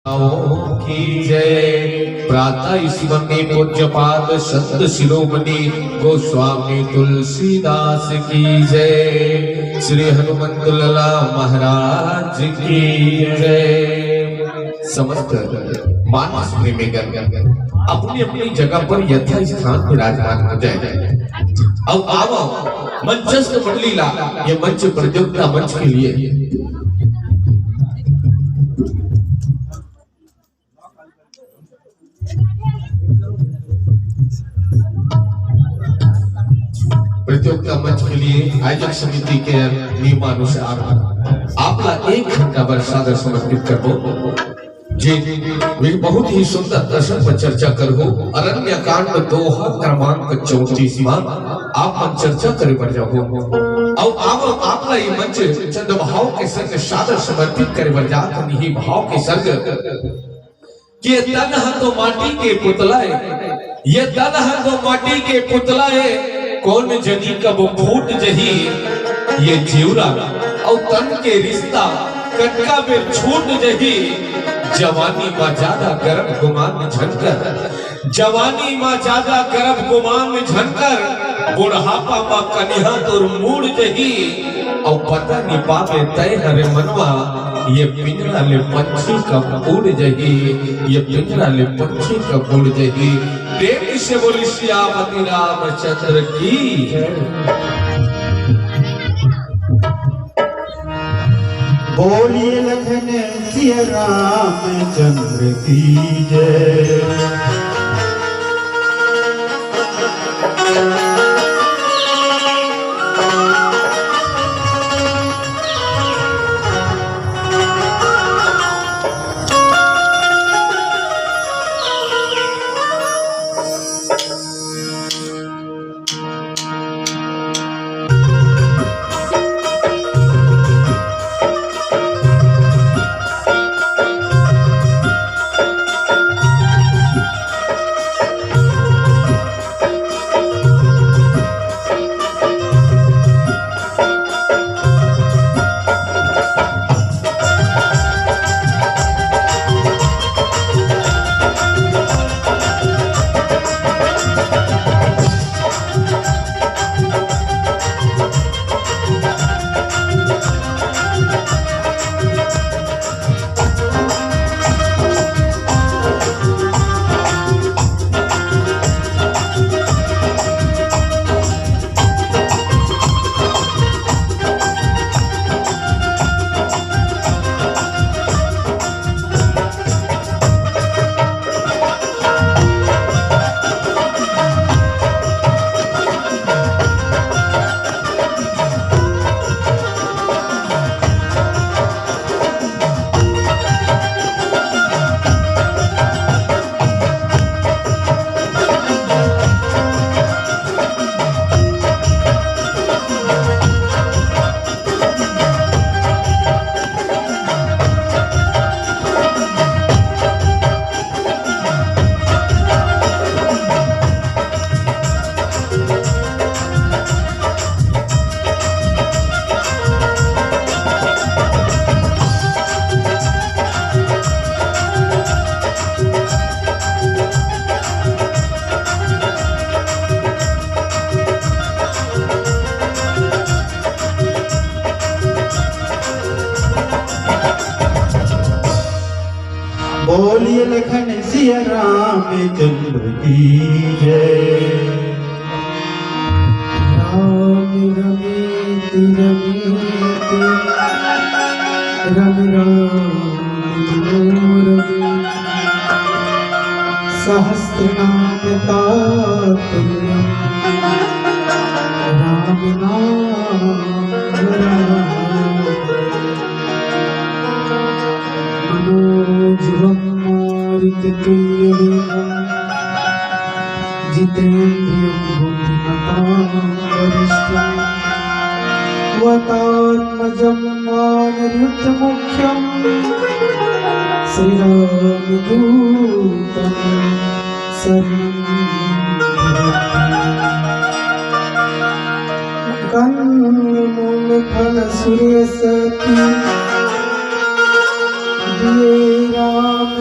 की जय। प्रातः स्मरणे पूज्यपाद संत शिरोमणि गोस्वामी तुलसीदास की जय। श्री हनुमंतुल्ला महाराज की जय। समस्त मानस प्रेमीगण अपनी अपनी जगह पर यथा स्थान विराजमान हो जाए। अब आओ मंचस्थ मंडलीला ये मंच प्रतियोगिता मंच के लिए प्रतियोगिता मंच के लिए आयोजक समिति के नियमानुसार आपला 1 घंटा बर सादर समर्पित करबो। जे वे बहुत ही सुंदर दर्शन पर चर्चा करबो। अरण्य कांड दोहा क्रमांक 34 में आप मन चर्चा करे बढ़ जाओ। और आप आपला ये मंच चंद भाव के संग सादर समर्पित करे बढ़ जात नहीं भाव के संग कि तन है तो माटी के पुतला है, ये तन है तो माटी के पुतला है, कौन जनी कब फूट जही ये जीवरा और तन के रिश्ता कटका में छूट जही। जवानी मां ज्यादा गर्भ गुमान झनकर, जवानी मां ज्यादा गर्भ गुमान झनकर, बुढ़ापा मां कन्या तोर मूड जही। और पता नहीं पावे तय हरे मनवा ये पिंजरा ले पंछी कब उड़ जही, ये पिंजरा ले पंछी कब उड़ जही। प्रेम से बोली श्यामती रामचंद्र की बोलिए लखन सिया रामचंद्र की जय। बोलिए लखन सिया रामचंद्र की जय। राम रमेति रमेति रम मनोरमे, सहस्रनाम तातुल्यं राम नाम मनोजवं मारुततुल्यवेगं जितेन्द्रियं बुद्धिमतां वरिष्ठं वातात्मजं वानरयुद्धमुख्यं श्रीरामदूतं शरणं कंदमूलफलसुरेशती दिए राम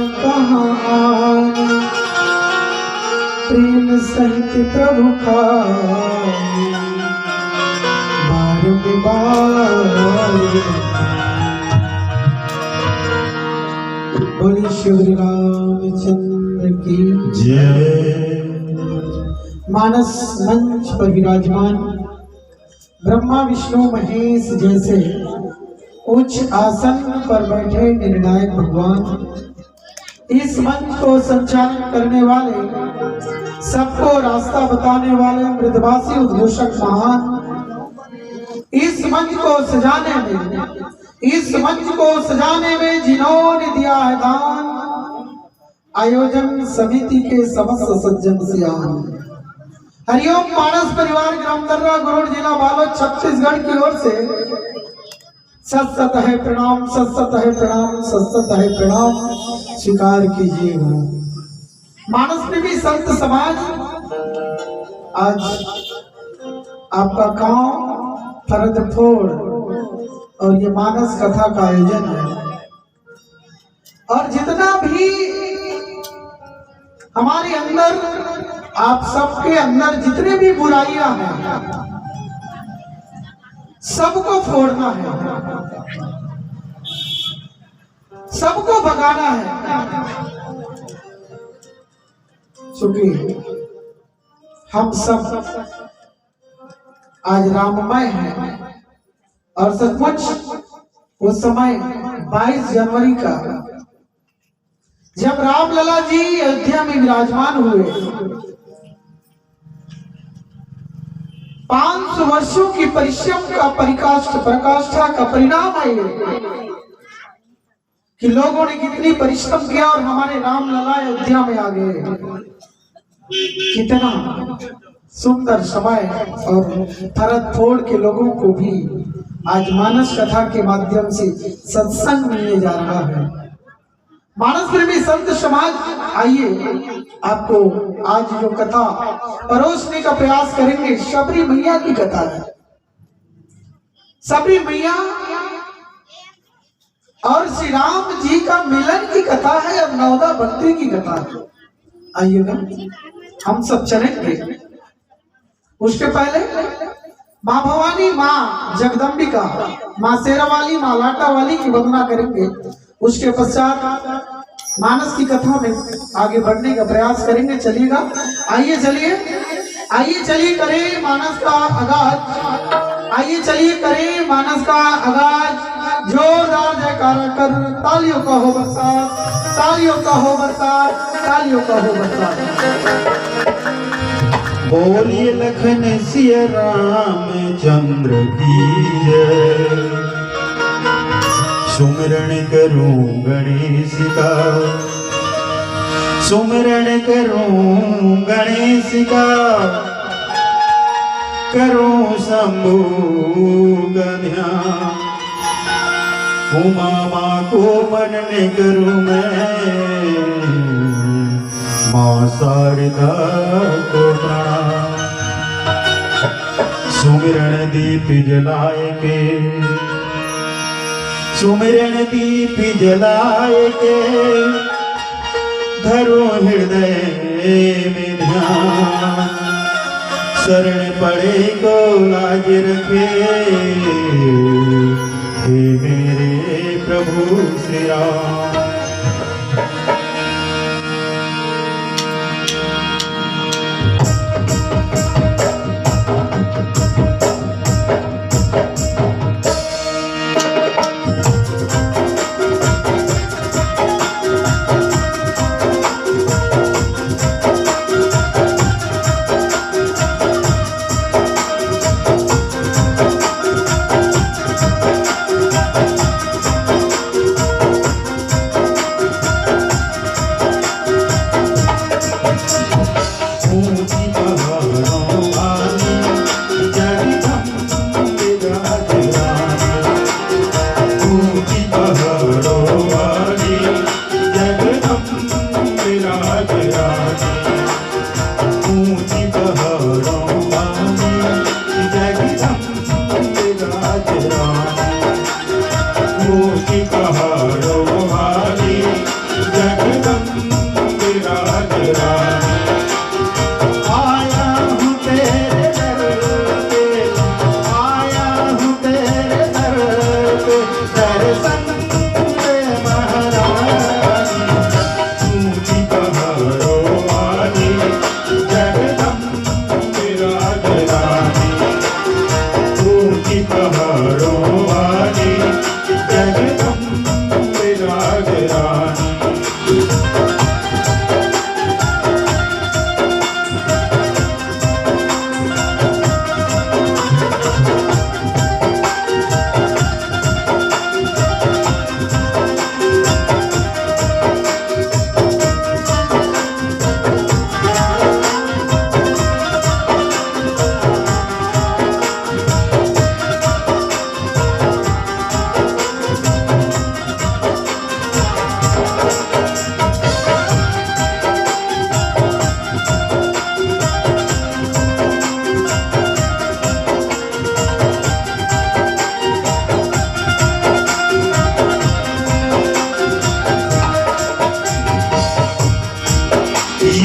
प्रेम सहित प्रभु खाए बार बार। बोली श्री रामचंद्र की जय। मानस मंच पर विराजमान ब्रह्मा विष्णु महेश जैसे उच्च आसन पर बैठे निर्णायक भगवान, इस मंच को संचालन करने वाले, सबको रास्ता बताने वाले मृदभाषी उद्घोषक महान, इस मंच को सजाने में जिन्होंने दिया है दान, आयोजन समिति के समस्त सज्जन सियान। हरिओम मानस परिवार ग्राम दर्रा गुरुड़ जिला बालोद छत्तीसगढ़ की ओर से सत है प्रणाम, सत है प्रणाम, सत है प्रणाम स्वीकार कीजिएगा। मानस प्रेमी संत समाज, आज आपका गांव फरदफोड़ और ये मानस कथा का आयोजन है, और जितना भी हमारे अंदर, आप सबके अंदर जितने भी बुराइयां हैं, सबको फोड़ना है, सबको भगाना है। क्योंकि हम सब आज राममय हैं, और सचमुच वो समय 22 जनवरी का, जब रामलला जी अयोध्या में विराजमान हुए, 500 वर्षों की परिश्रम का प्रकाष्ठा का परिणाम है कि लोगों ने कितनी परिश्रम किया और हमारे रामलला अयोध्या में आ गए। कितना सुंदर समय, और भरतपुर के लोगों को भी आज मानस कथा के माध्यम से सत्संग मिलने जा रहा है। मानस प्रेमी संत समाज, आइए आपको आज जो कथा परोसने का प्रयास करेंगे, शबरी मैया की कथा है। शबरी मैया और श्री राम जी का मिलन की कथा है, और नवदा भक्ति की कथा है। आइएगा, हम सब चलेंगे। उसके पहले माँ भवानी, माँ जगदम्बिका, माँ शेरावाली, माँ लाटावाली की वंदना करेंगे। उसके पश्चात मानस की कथा में आगे बढ़ने का प्रयास करेंगे। चलिएगा, आइए चलिए करें मानस का आगाज। आइए चलिए करें मानस का आगाज। जोरदार जयकारा कर, तालियों का हो बरसात, तालियों का हो बरसात, तालियों का हो बरसात। बोलिए लखन सिया रामचंद्र की जय। सुमिरन करूं गणेश का, सुमिरन करूं गणेश का, करूं शंभू का ध्यान। उमा माँ को मन में करूं मैं, माँ शारदा को प्रणाम। सुमिरन दीप जलाए के, सुमिरन दीप जलाए के, धरो हृदय में ध्यान। शरण पड़े को लाज रखे, हे मेरे प्रभु श्री राम।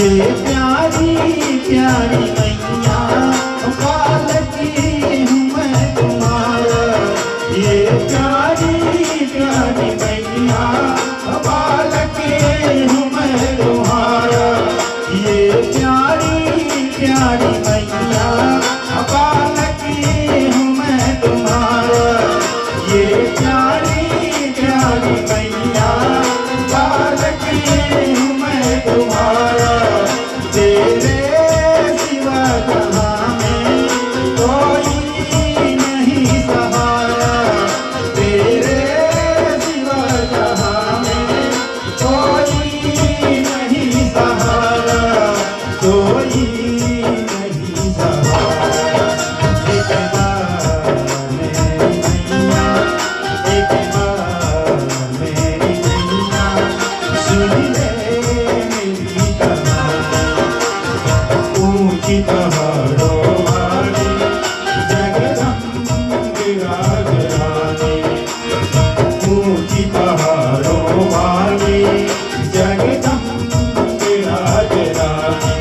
ये प्यारी प्यारी मैया बालकी हूँ मैं तुम्हारा, ये प्यारी प्यारी मैया बालकी हूँ मैं तुम्हारा, ये प्यारी प्यारी मैया बालकी हूँ मैं तुम्हारा, ये प्यारी प्यारी मैया बालकी हूँ मैं तुम्हारा। तेरे सिवा जहाँ में कोई नहीं सहारा, तेरे सिवा जहाँ में कोई नहीं सहारा, कोई नहीं सहारा। एक बार मेरी मैया, एक बार मेरी मैया सुन ले मेरी कहानी। ऊंची पहाड़ों वाली जगदम्बे राजरानी, ऊंची पहाड़ों वाली जगदम्बे राजरानी।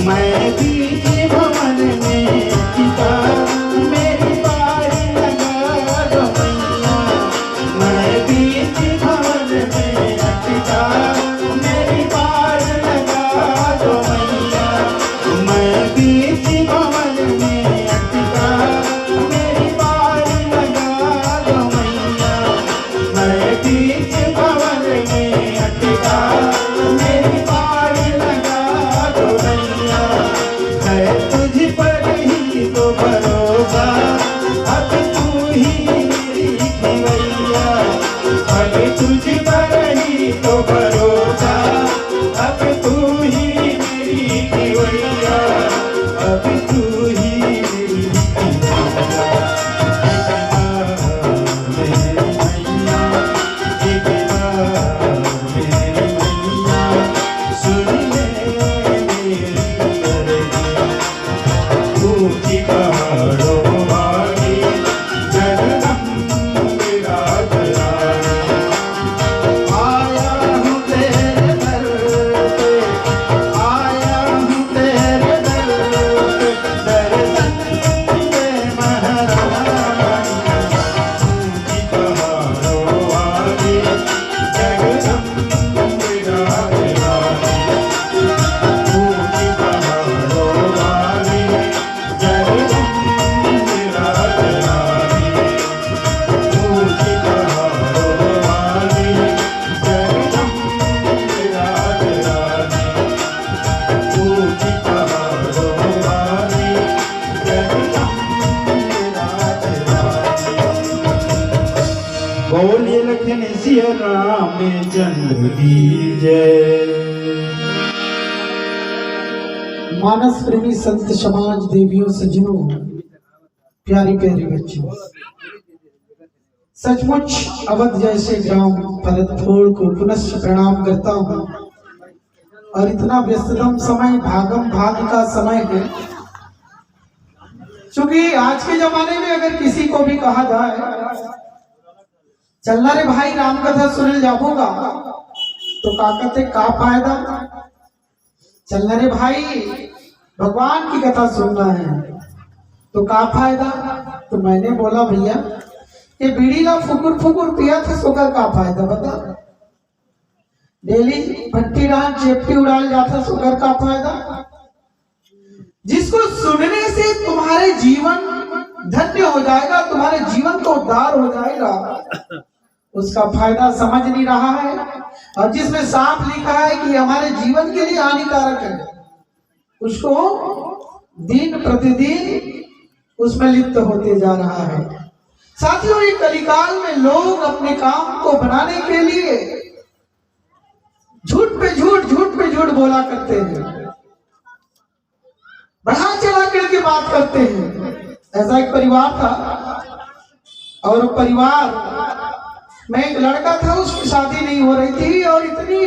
मैं बीच भवन में पिता मेरी बारी लगा दो मैया, मैं बीच भवन में पिता मेरी बारी लगा दो मैया, मैं बीच भवन में पिता मेरी बारी लगा दो मैया, मैं बीच भवन में पिता मेरी बारी लगा दो मैया। है तुझ पर ही तो भरोसा, अब तू ही मेरी खिवैया, अब तुझ पर ही तो भरोसा, अब तू ही मेरी खिवैया, अब तू ही मेरी खिवैया। एक बार मेरी मैया, एक बार मेरी मैया सुन ले मेरी अरज़ी। ऊंची पहाड़ों वाली जगदम्बे राजरानी, आया हूँ तेरे दर पे, आया हूँ तेरे दर पे, दर्शन दे महारानी। ऊंची पहाड़ों वाली जगदम्बे राजरानी, ऊंची पहाड़ों वाली जगदम्बे राजरानी, ऊंची पहाड़ों वाली जगदम्बे राजरानी, ऊंची पहाड़ों वाली जगदम्बे राजरानी। बोलिए लखन सिया रामचंद्र की जय। मानस प्रेमी संत समाज, देवियों सज्जनों, प्यारी प्यारी बच्चों, सचमुच अवध जैसे ग्राम भरतपुर को पुनः प्रणाम करता हूँ। और इतना व्यस्ततम समय, भागम भाग का समय है, क्योंकि आज के जमाने में अगर किसी को भी कहा जाए चलना रे भाई राम कथा सुनने जाऊंगा, तो का कहते का फायदा, चलना रे भाई भगवान की कथा सुनना है तो का फायदा। तो मैंने बोला भैया ये बीड़ी का फुकुर फुकुर पिया था, सोकर का फायदा बता। डेली भट्टी डाल चेपटी उड़ाल जाता, सोकर का फायदा। जिसको सुनने से तुम्हारे जीवन धन्य हो जाएगा, तुम्हारे जीवन का उद्धार हो जाएगा, उसका फायदा समझ नहीं रहा है। और जिसमें साफ लिखा है कि हमारे जीवन के लिए हानिकारक है, उसको दिन प्रतिदिन उसमें लिप्त होते जा रहा है। साथियों, ये कलिकाल में लोग अपने काम को बनाने के लिए झूठ पे झूठ बोला करते हैं, बढ़ा चढ़ा करके बात करते हैं। ऐसा एक परिवार था और परिवार में एक लड़का था, उसकी शादी नहीं हो रही थी और इतनी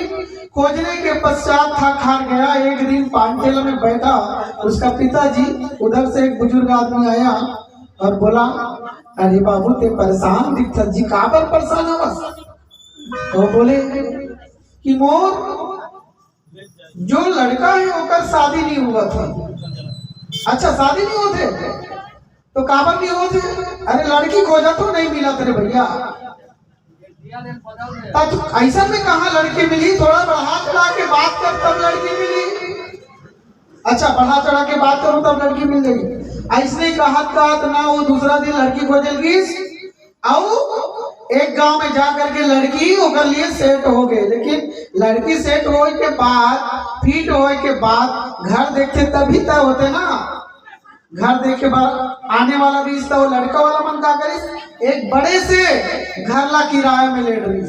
खोजने के पश्चात थक हार गया। एक दिन पानठेला में बैठा, उसका पिताजी उधर से एक बुजुर्ग आदमी आया और बोला, अरे बाबू ते परेशान दिखता जी, कहाँ पर परेशान है बस? तो बोले कि मोर जो लड़का है ओकर शादी नहीं हुआ था। अच्छा, शादी नहीं होते तो काबर नहीं होते? अरे लड़की खोजा तो नहीं मिला तेरे भैया। तो ऐसा में कहा लड़की मिली? थोड़ा बढ़ा चढ़ा के बात कर तब लड़की मिली। अच्छा, बढ़ा चढ़ा के बात करूं तब लड़की मिल जाएगी? ऐसने कहा ना, वो दूसरा दिन लड़की खोजल गई और एक गांव में जा करके लड़की ओकर लिए सेट हो गए। लेकिन लड़की सेट होए के बाद, फिट होए के बाद घर देखते तभी तय होते ना। घर देखे बाद आने वाला रिश्ता वो लड़का वाला मन का करी, एक बड़े से घर ला किराए में ले रही,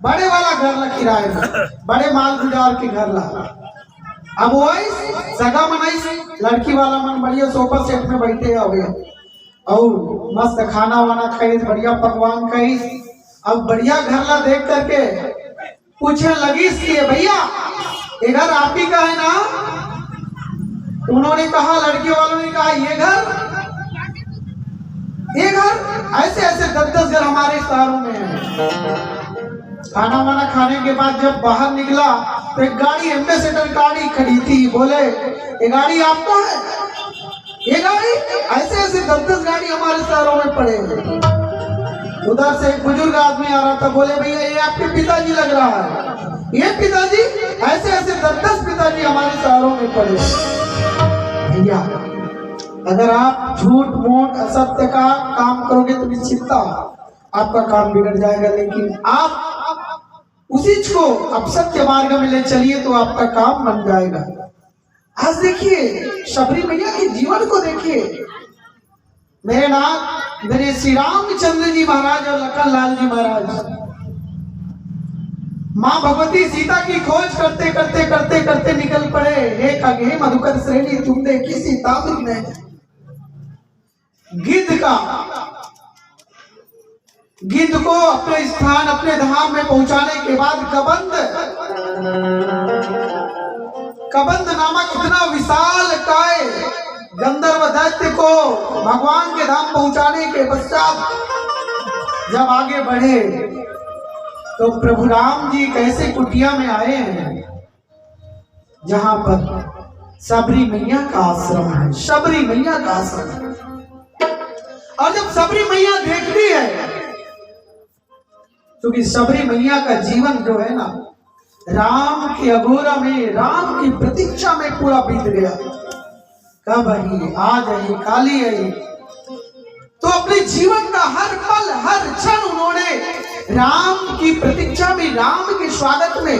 बड़े वाला घर ला किराए में, बड़े माल गुजार के घर ला। अब वही सगा मनाइस, लड़की वाला मन बढ़िया सोफा सेट में बैठे हुए और मस्त खाना वाना खाई, बढ़िया पकवान खाई। अब बढ़िया घर ला देख करके पूछने लगी कि भैया ये घर आप ही का है ना? उन्होंने कहा, लड़के वालों ने कहा, ये घर ऐसे ऐसे 10-10 घर हमारे शहरों में है। खाना वाना खाने के बाद जब बाहर निकला तो एक गाड़ी, एम्बेसडर गाड़ी खड़ी थी। बोले, ये गाड़ी आपका है? ये गाड़ी ऐसे ऐसे 10-10 गाड़ी हमारे शहरों में पड़े हैं। उधर से एक बुजुर्ग आदमी आ रहा था। बोले, भैया ये आपके पिताजी लग रहा है। ये पिताजी? ऐसे ऐसे 10-10 पिताजी हमारे शहरों में पड़े हैं। भैया, अगर आप झूठ मूठ असत्य का काम करोगे तो निश्चितता आपका काम बिगड़ जाएगा। लेकिन आप उसी को अपसत्य मार्ग में ले चलिए तो आपका काम बन जाएगा। आज देखिए शबरी मैया के जीवन को देखिए। मेरे नाथ मेरे श्री रामचंद्र जी महाराज और लखन लाल जी महाराज माँ भगवती सीता की खोज करते करते करते करते निकल पड़े। हे खगे मधुकर श्रेणी तुम देखी सीता ने गिद्ध को अपने स्थान, अपने धाम में पहुंचाने के बाद कबंध नामक इतना विशाल काय गंधर्व दैत्य को भगवान के धाम पहुंचाने के पश्चात जब आगे बढ़े तो प्रभु राम जी कैसे कुटिया में आए हैं जहां पर शबरी मैया का आश्रम है। शबरी मैया का आश्रम है। और जब शबरी मैया देखती है, क्योंकि शबरी मैया का जीवन जो है ना राम की अघोरा में, राम की प्रतीक्षा में पूरा बीत गया। कब आई, आज आई, काली आई, तो अपने जीवन का हर पल हर क्षण उन्होंने राम की प्रतीक्षा में, राम के स्वागत में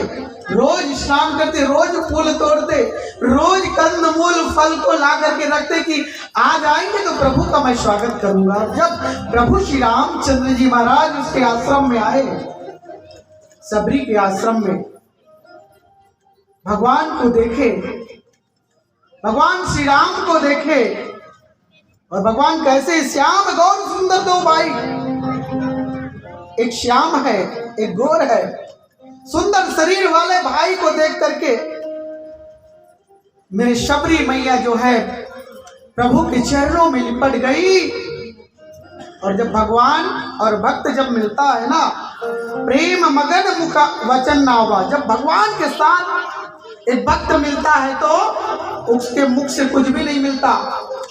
रोज स्नान करते, रोज फूल तोड़ते, रोज कंद मूल फल को ला करके रखते कि आज आएंगे तो प्रभु का मैं स्वागत करूंगा। जब प्रभु श्री रामचंद्र जी महाराज उसके आश्रम में आए, शबरी के आश्रम में भगवान को देखे, भगवान श्री राम को देखे और भगवान कैसे श्याम गौर सुंदर दो भाई, एक श्याम है एक गौर है, सुंदर शरीर वाले भाई को देख करके मेरे शबरी मैया जो है प्रभु के चरणों में लिपट गई। और जब भगवान और भक्त जब मिलता है ना, प्रेम मगन मुख वचन नावा, जब भगवान के साथ एक भक्त मिलता है तो उसके मुख से कुछ भी नहीं मिलता,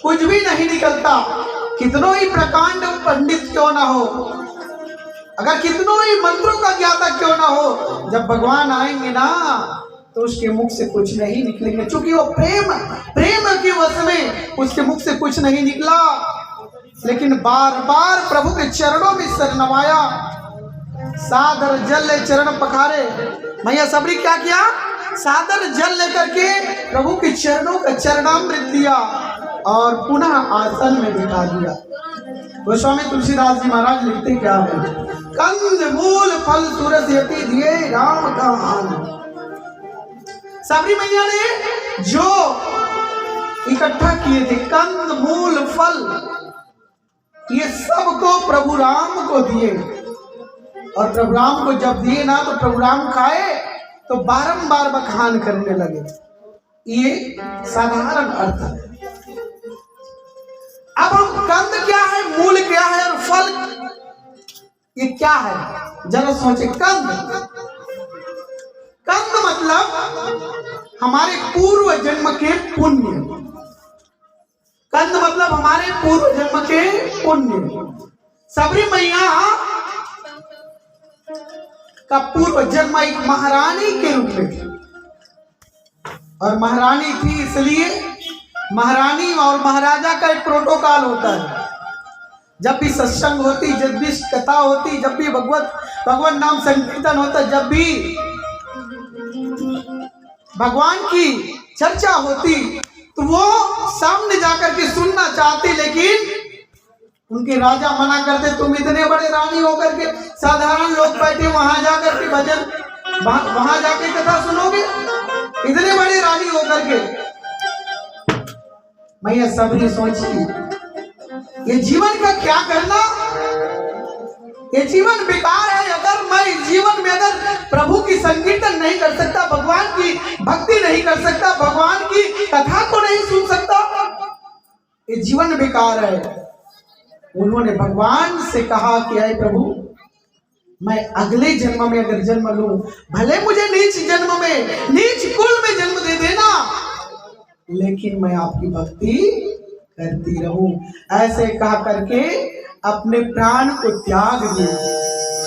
कुछ भी नहीं निकलता। कितनों ही प्रकांड पंडित क्यों ना हो, अगर कितनों ही मंत्रों का ज्ञाता क्यों ना हो, जब भगवान आएंगे ना तो उसके मुख से कुछ नहीं निकलेंगे, क्योंकि वो प्रेम के वश में उसके मुख से कुछ नहीं निकला। लेकिन बार बार प्रभु के चरणों में सर नवाया, सादर जल चरण पखारे। मैया शबरी क्या किया? सादर जल लेकर के प्रभु के चरणों का चरणामृत लिया और पुनः आसन में बिठा दिया। गोस्वामी तुलसीदास जी महाराज लिखते क्या है, कंद मूल फल सूरज यति दिए राम का मान। सबरी मैया ने जो इकट्ठा किए थे कंद मूल फल, ये सबको प्रभु राम को दिए। और प्रभु राम को जब दिए ना तो प्रभु राम खाए तो बारंबार बखान करने लगे। ये साधारण अर्थ है। अब हम कंद क्या है, मूल क्या है और फल ये क्या है, जरा सोचे। कंद मतलब हमारे पूर्व जन्म के पुण्य। कंद मतलब हमारे पूर्व जन्म के पुण्य। सबरी मैया का पूर्व जन्म एक महारानी के रूप में, और महारानी थी इसलिए महारानी और महाराजा का एक प्रोटोकॉल होता है। जब भी सत्संग होती, जब भी कथा होती, जब भी भगवान नाम संकीर्तन होता, जब भी भगवान की चर्चा होती तो वो सामने जाकर के सुनना चाहते, लेकिन उनके राजा मना करते। तुम इतने बड़े रानी होकर के साधारण लोग बैठे वहां जाकर के भजन, वहां जाके कथा सुनोगे, इतने बड़े रानी होकर के। मैया सबरी सोची ये जीवन का क्या करना, ये जीवन बेकार है। अगर मैं इस जीवन में अगर प्रभु की संकीर्तन नहीं कर सकता, भगवान की भक्ति नहीं कर सकता, भगवान की कथा को नहीं सुन सकता, ये जीवन बेकार है। उन्होंने भगवान से कहा कि अरे प्रभु, मैं अगले जन्म में अगर जन्म लूं, भले मुझे नीच जन्म में, नीच कुल में जन्म दे देना, लेकिन मैं आपकी भक्ति करती रहूं। ऐसे कहा करके अपने प्राण को त्याग दिया।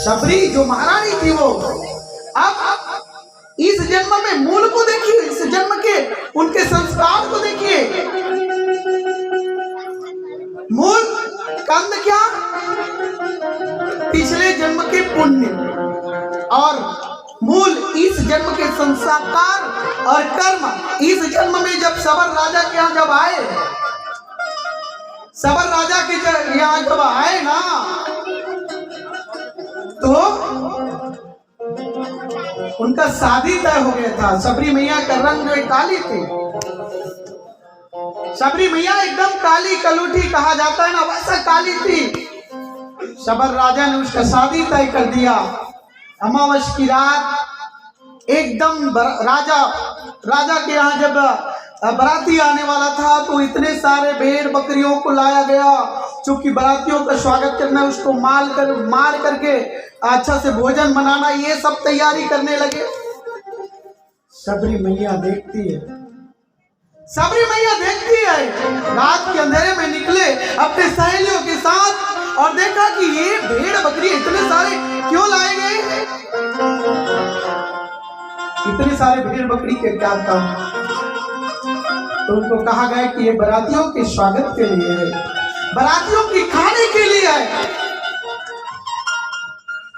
सबरी जो महारानी थी वो अब इस जन्म में मूल को देखिए, इस जन्म के उनके संस्कार को देखिए। मूल कंद क्या, पिछले जन्म के पुण्य, और मूल इस जन्म के संस्कार और कर्म। इस जन्म में जब सबर राजा के यहाँ जब आए, सबर राजा के यहाँ जब आए ना, तो उनका शादी तय हो गया था। सबरी मैया का रंग जो काली थी, सबरी मैया एकदम काली कलूठी कहा जाता है ना, वैसा काली थी। सबर राजा ने उसका शादी तय कर दिया। अमावस की रात एकदम राजा के यहाँ जब बराती आने वाला था तो इतने सारे भेड़ बकरियों को लाया गया। चूंकि बरातियों का स्वागत करना, उसको मार करके अच्छा से भोजन बनाना, ये सब तैयारी करने लगे। सबरी मैया देखती है, सबरी मैया देखती है। रात के अंधेरे में निकले अपने सहेलियों के साथ और देखा कि ये भेड़ बकरी इतने सारे क्यों लाए गए, इतने सारे भेड़ बकरी के क्या काम। तो उनको कहा गया कि ये बरातियों के स्वागत के लिए है, बरातियों की खाने के लिए है।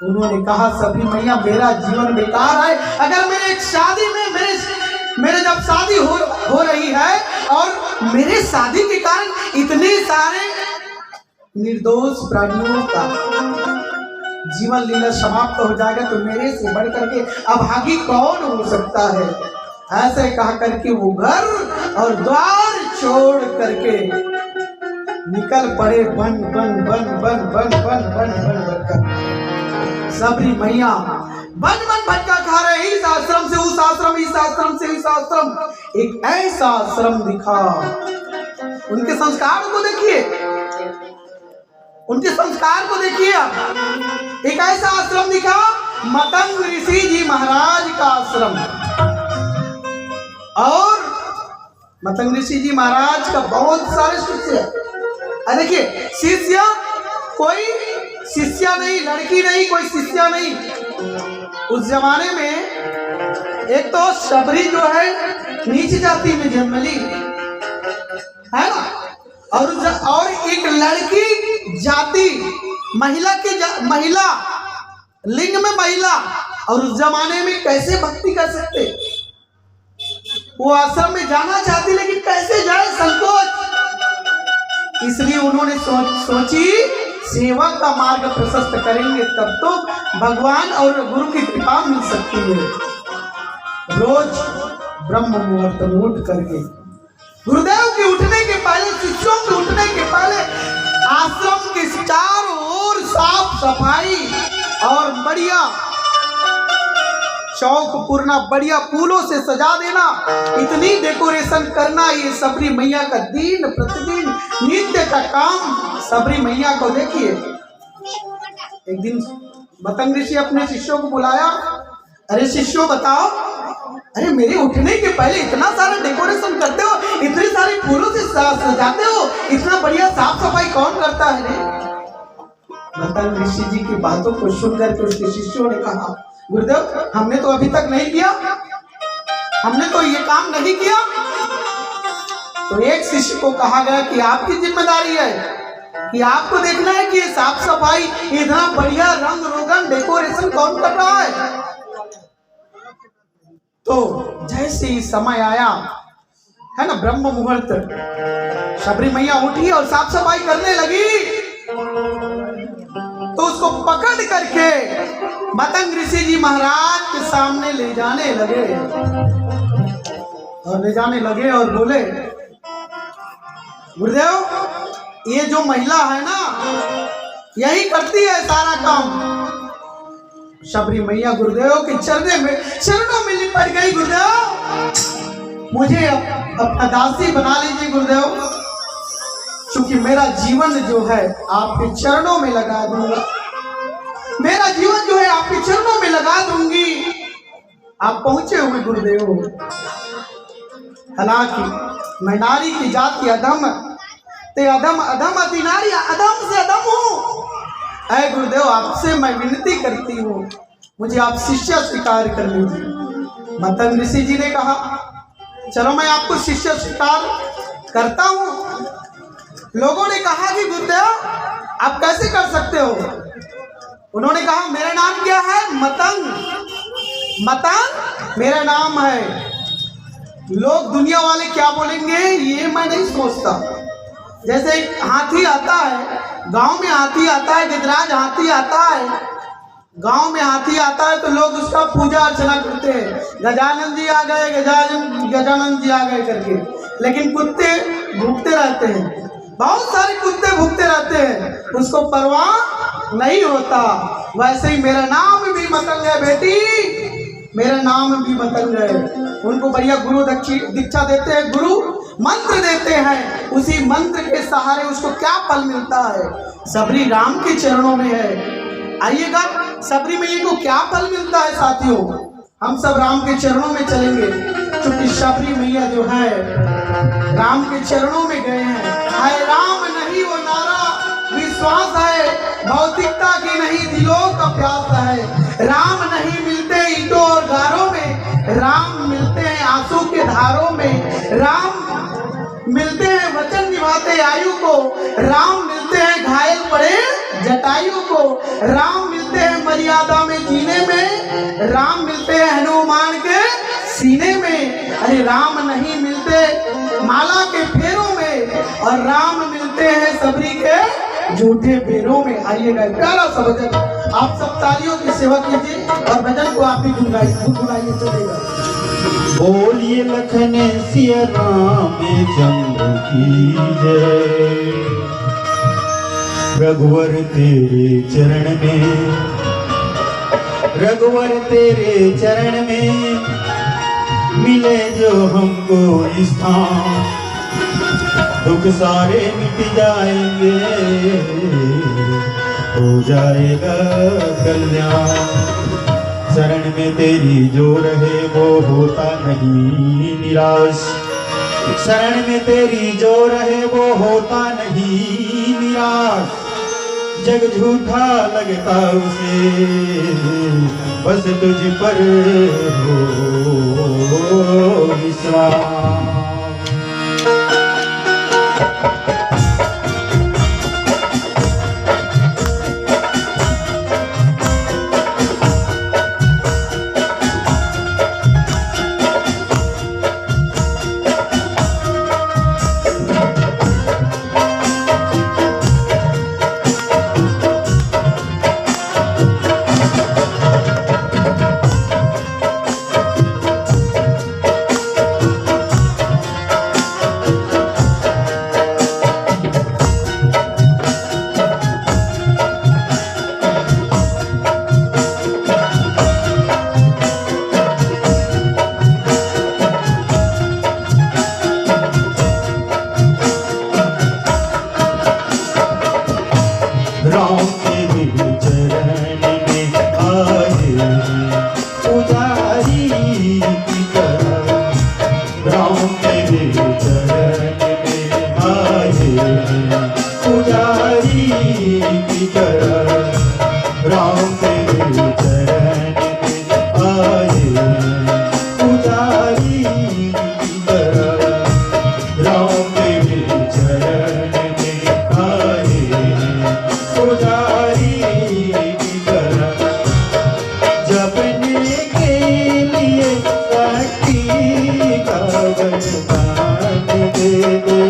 उन्होंने कहा सबरी मैया, मेरा जीवन बेकार है। अगर मैं एक शादी में मेरे जब शादी हो रही है और मेरे शादी के कारण इतने सारे निर्दोष प्राणियों का जीवन लीला समाप्त हो जाएगा, तो मेरे से बढ़ करके अभागी कौन हो सकता है। ऐसे कहा करके वो घर और द्वार छोड़ करके निकल पड़े बन बन बन बन बन बन बन बन कर। सबरी मैया बन बन भटका खा रहे, इस आश्रम से उस आश्रम, इस आश्रम से इस आश्रम। एक ऐसा आश्रम दिखा, उनके संस्कार को देखिए, उनके संस्कार को देखिए। एक ऐसा आश्रम दिखा, मतंग ऋषि जी महाराज का आश्रम। और मतंग ऋषि जी महाराज का बहुत सारे शिष्य। देखिए, शिष्य कोई शिष्या नहीं, लड़की नहीं, कोई शिष्या नहीं। उस जमाने में एक तो सबरी जो है नीच जाति में जन्म ली है ना, और एक लड़की जाति, महिला लिंग में महिला। और उस जमाने में कैसे भक्ति कर सकते, वो आश्रम में जाना चाहती लेकिन कैसे जाए, संकोच। इसलिए उन्होंने सोची सेवा का मार्ग प्रशस्त करेंगे तब तो भगवान और गुरु की कृपा मिल सकती है। रोज ब्रह्म मुहूर्त में उठ करके गुरुदेव के उठने के पहले, शिष्यों के उठने के पहले आश्रम के चारों ओर साफ सफाई और बढ़िया चौक पूरना, बढ़िया फूलों से सजा देना, इतनी डेकोरेशन करना, ये सबरी मैया का दिन प्रतिदिन नित्य का काम। सबरी मैया को देखिए, एक दिन मतंग ऋषि अपने शिष्यों को बुलाया, अरे शिष्यों बताओ, अरे मेरे उठने के पहले इतना सारा डेकोरेशन करते हो, इतनी सारी फूलों से सजाते हो, इतना बढ़िया साफ सफाई कौन करता है रे? मतंग ऋषि जी की बातों को सुनकर के उसके शिष्यों ने कहा, गुरुदेव हमने तो अभी तक नहीं किया, हमने तो ये काम नहीं किया। तो एक शिष्य को कहा गया कि आपकी जिम्मेदारी है कि आपको देखना है कि ये साफ सफाई, इतना बढ़िया रंग रोगन डेकोरेशन कौन कर रहा है। तो जैसे ही समय आया है ना, ब्रह्म मुहूर्त, सबरी मैया उठी और साफ सफाई करने लगी, तो उसको पकड़ करके मतंग ऋषि जी महाराज के सामने ले जाने लगे और बोले, गुरुदेव ये जो महिला है ना, यही करती है सारा काम। सबरी मैया गुरुदेव के चरणों में लिपट गई, गुरुदेव मुझे अपना दासी बना लीजिए गुरुदेव, क्योंकि मेरा जीवन जो है आपके चरणों में लगा दूंगा, मेरा जीवन जो है आपके चरणों में लगा दूंगी। आप पहुंचे हुए गुरुदेव, हालांकि मैं नारी की जात की अधम ते अधम अधम अति नारी, अधम से अधम हूँ। ऐ गुरुदेव आपसे मैं विनती करती हूँ, मुझे आप शिष्य स्वीकार कर लीजिए। मतंग ऋषि जी ने कहा, चलो मैं आपको शिष्य स्वीकार करता हूँ। लोगों ने कहा कि गुरुदेव आप कैसे कर सकते हो? उन्होंने कहा, मेरा नाम क्या है? मतंग मेरा नाम है। लोग दुनिया वाले क्या बोलेंगे ये मैं नहीं सोचता। जैसे एक हाथी आता है, गांव में हाथी आता है, गजराज हाथी आता है, गांव में हाथी आता है तो लोग उसका पूजा अर्चना करते हैं, गजानन जी आ गए, गजानन जी आ गए करके। लेकिन कुत्ते भूखते रहते हैं, बहुत सारे कुत्ते भूखते रहते हैं, उसको परवाह नहीं होता। वैसे ही मेरा नाम भी मतंग है बेटी, मेरा नाम भी मतंग है। उनको बढ़िया गुरु दीक्षा देते हैं, गुरु मंत्र देते हैं, उसी मंत्र के सहारे उसको क्या फल मिलता है? सबरी राम के चरणों में है। आइएगा, सबरी मैया को क्या फल मिलता है साथियों? हम सब राम के चरणों में चलेंगे, क्योंकि सबरी मैया जो है राम के चरणों में गए हैं। हाय राम नहीं वो नारा विश्वास है, भौतिकता की नहीं दिलों का प्यास है। राम नहीं मिलते ईंटों और गारों में, राम मिलते हैं आंसू के धारों में। राम मिलते हैं वचन निभाते आयु को, राम मिलते हैं घायल पड़े जटायु को, राम मिलते हैं मर्यादा में जीने में, राम मिलते हैं हनुमान के सीने में। अरे राम नहीं मिलते माला के फेरों में, और राम मिलते हैं सबरी के झूठे फेरों में। आइएगा, प्यारा सा भजन, आप सब तालियों की सेवा कीजिए और भजन को आप ही गुनगुनाइए। चलेगा, बोलिए लखन सिया रामचंद्र की जय। रघुवर तेरे चरण में, रघुवर तेरे चरण में मिले जो हमको स्थान, दुख सारे मिट जाएंगे, हो जाएगा कल्याण। शरण में तेरी जो रहे वो होता नहीं निराश, शरण में तेरी जो रहे वो होता नहीं निराश। जग झूठा लगता उसे, बस तुझ पर हो विश्वास। राम तेरे चरण में आए पुजारी की तरह, राम तेरे चरण में आए पुजारी की तरह, राम तेरे चरण में आए पुजारी की तरह, जपने के लिए शक्ति का वरदान दे दे,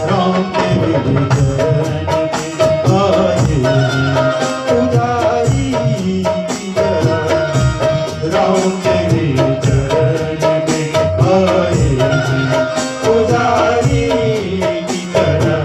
राम तेरे चरण में आए पुजारी की तरह, राम तेरे चरण में आए पुजारी की तरह।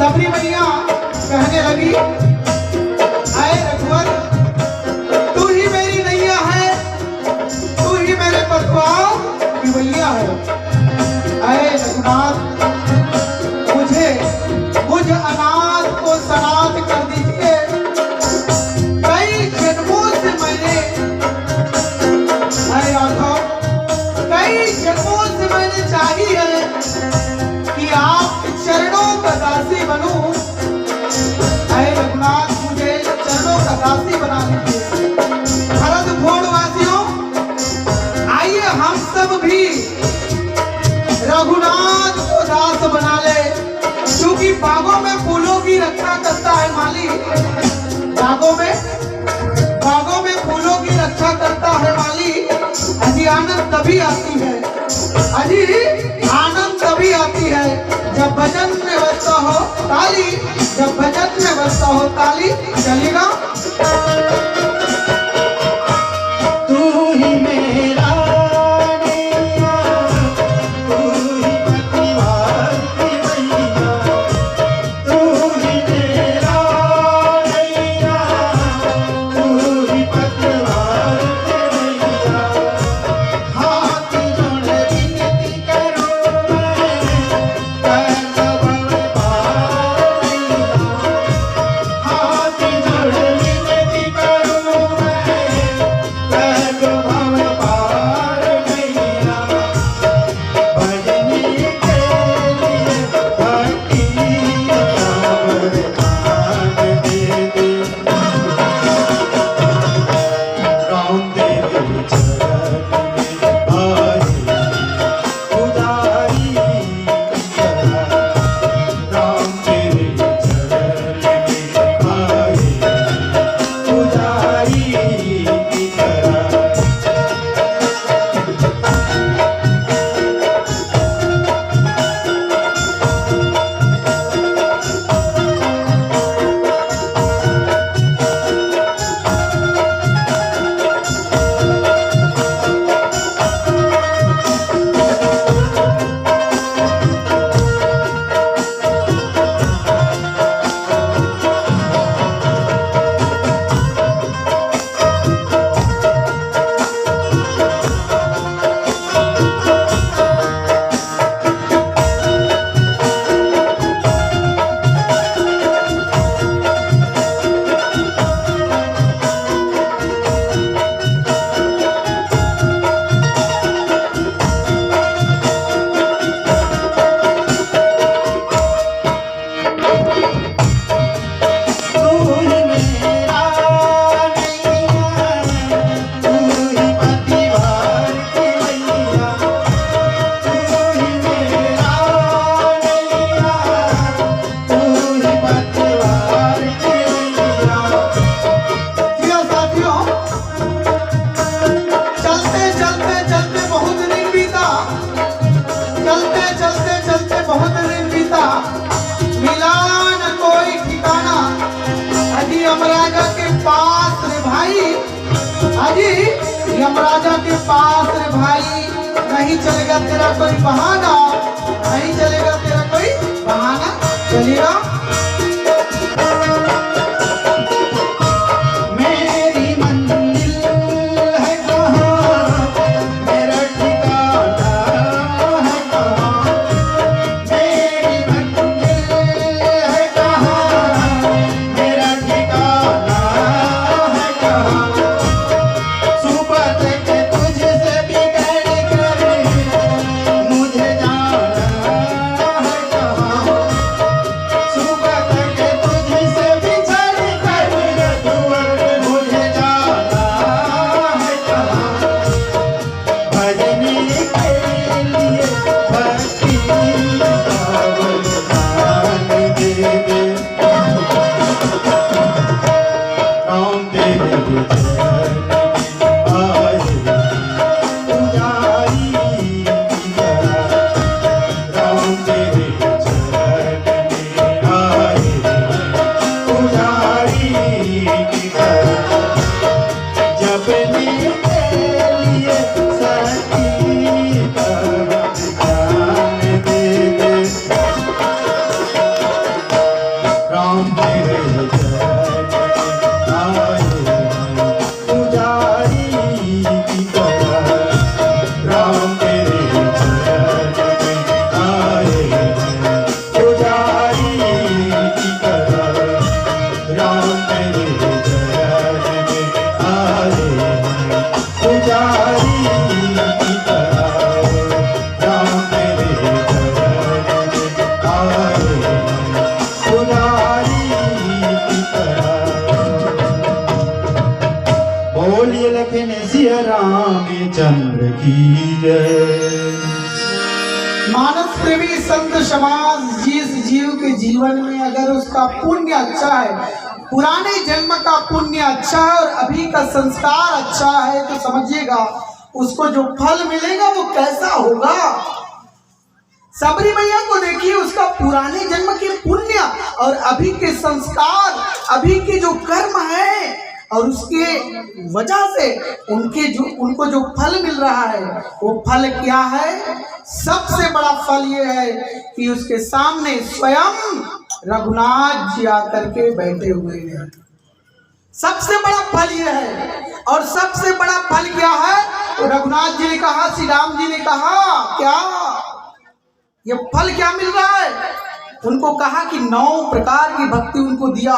सबरी मैया कहने लगी, आए रघुवर, तू ही मेरी नैया है, तू ही मेरे पतवार की मैया है। आए रघुनाथ, मुझ अनाथ को सनाथ कर दीजिए। कई जन्मों से मैंने, अरे राघव, कई जन्मों से मैंने चाही है कि आपके चरणों का दासी बनूं। ऐ रघुनाथ, मुझे चरणों का दासी बना दीजिए। भरत भोड़वासियों, आइए हम सब भी रघुनाथ को दास बाजी यमराजा के पास रे भाई, नहीं चलेगा तेरा कोई बहाना, नहीं चलेगा तेरा कोई बहाना, चलेगा। मेरी मंजिल है कहाँ, मेरा ठिकाना है कहाँ, मेरी मंजिल है कहाँ, मेरा ठिकाना है कहाँ। सुबह तक तुझसे बिगड़ कर मुझे जाना है कहाँ, सुबह तक तुझसे बिछड़ कर मुझे जाना है कहाँ। भजने के लिए भक्ति का वरदान दे दे, राम तेरे चरण आए पुजारी की तरह, राम तेरे चरण आए पुजारी की तरह। जपने के लिए सती का ध्यान दे दे, राम तेरे चरण आए पुजारी की तरह, राम तेरे चरण आए पुजारी की तरह, राम तेरे चरण आए पुजारी की तरह, राम तेरे चरण आए पुजारी की तरह। बोलिए लखन सिया रामचंद्र की जय। मानस प्रेमी संत समाज जिस जीव के जीवन में अगर उसका पुण्य अच्छा है, पुराने जन्म का पुण्य अच्छा है और अभी का संस्कार अच्छा है, तो समझिएगा उसको जो फल मिलेगा वो कैसा होगा। सबरी मैया को देखिए, उसका पुराने जन्म के पुण्य और अभी के संस्कार, अभी के जो कर्म है और उसके वजह से उनको जो फल मिल रहा है, वो फल क्या है? सबसे बड़ा फल ये है कि उसके सामने स्वयं रघुनाथ जी आकर के बैठे हुए हैं। सबसे बड़ा फल ये है। और सबसे बड़ा फल क्या है? तो रघुनाथ जी ने कहा, श्री राम जी ने कहा, क्या ये फल क्या मिल रहा है? उनको कहा कि 9 प्रकार की भक्ति उनको दिया।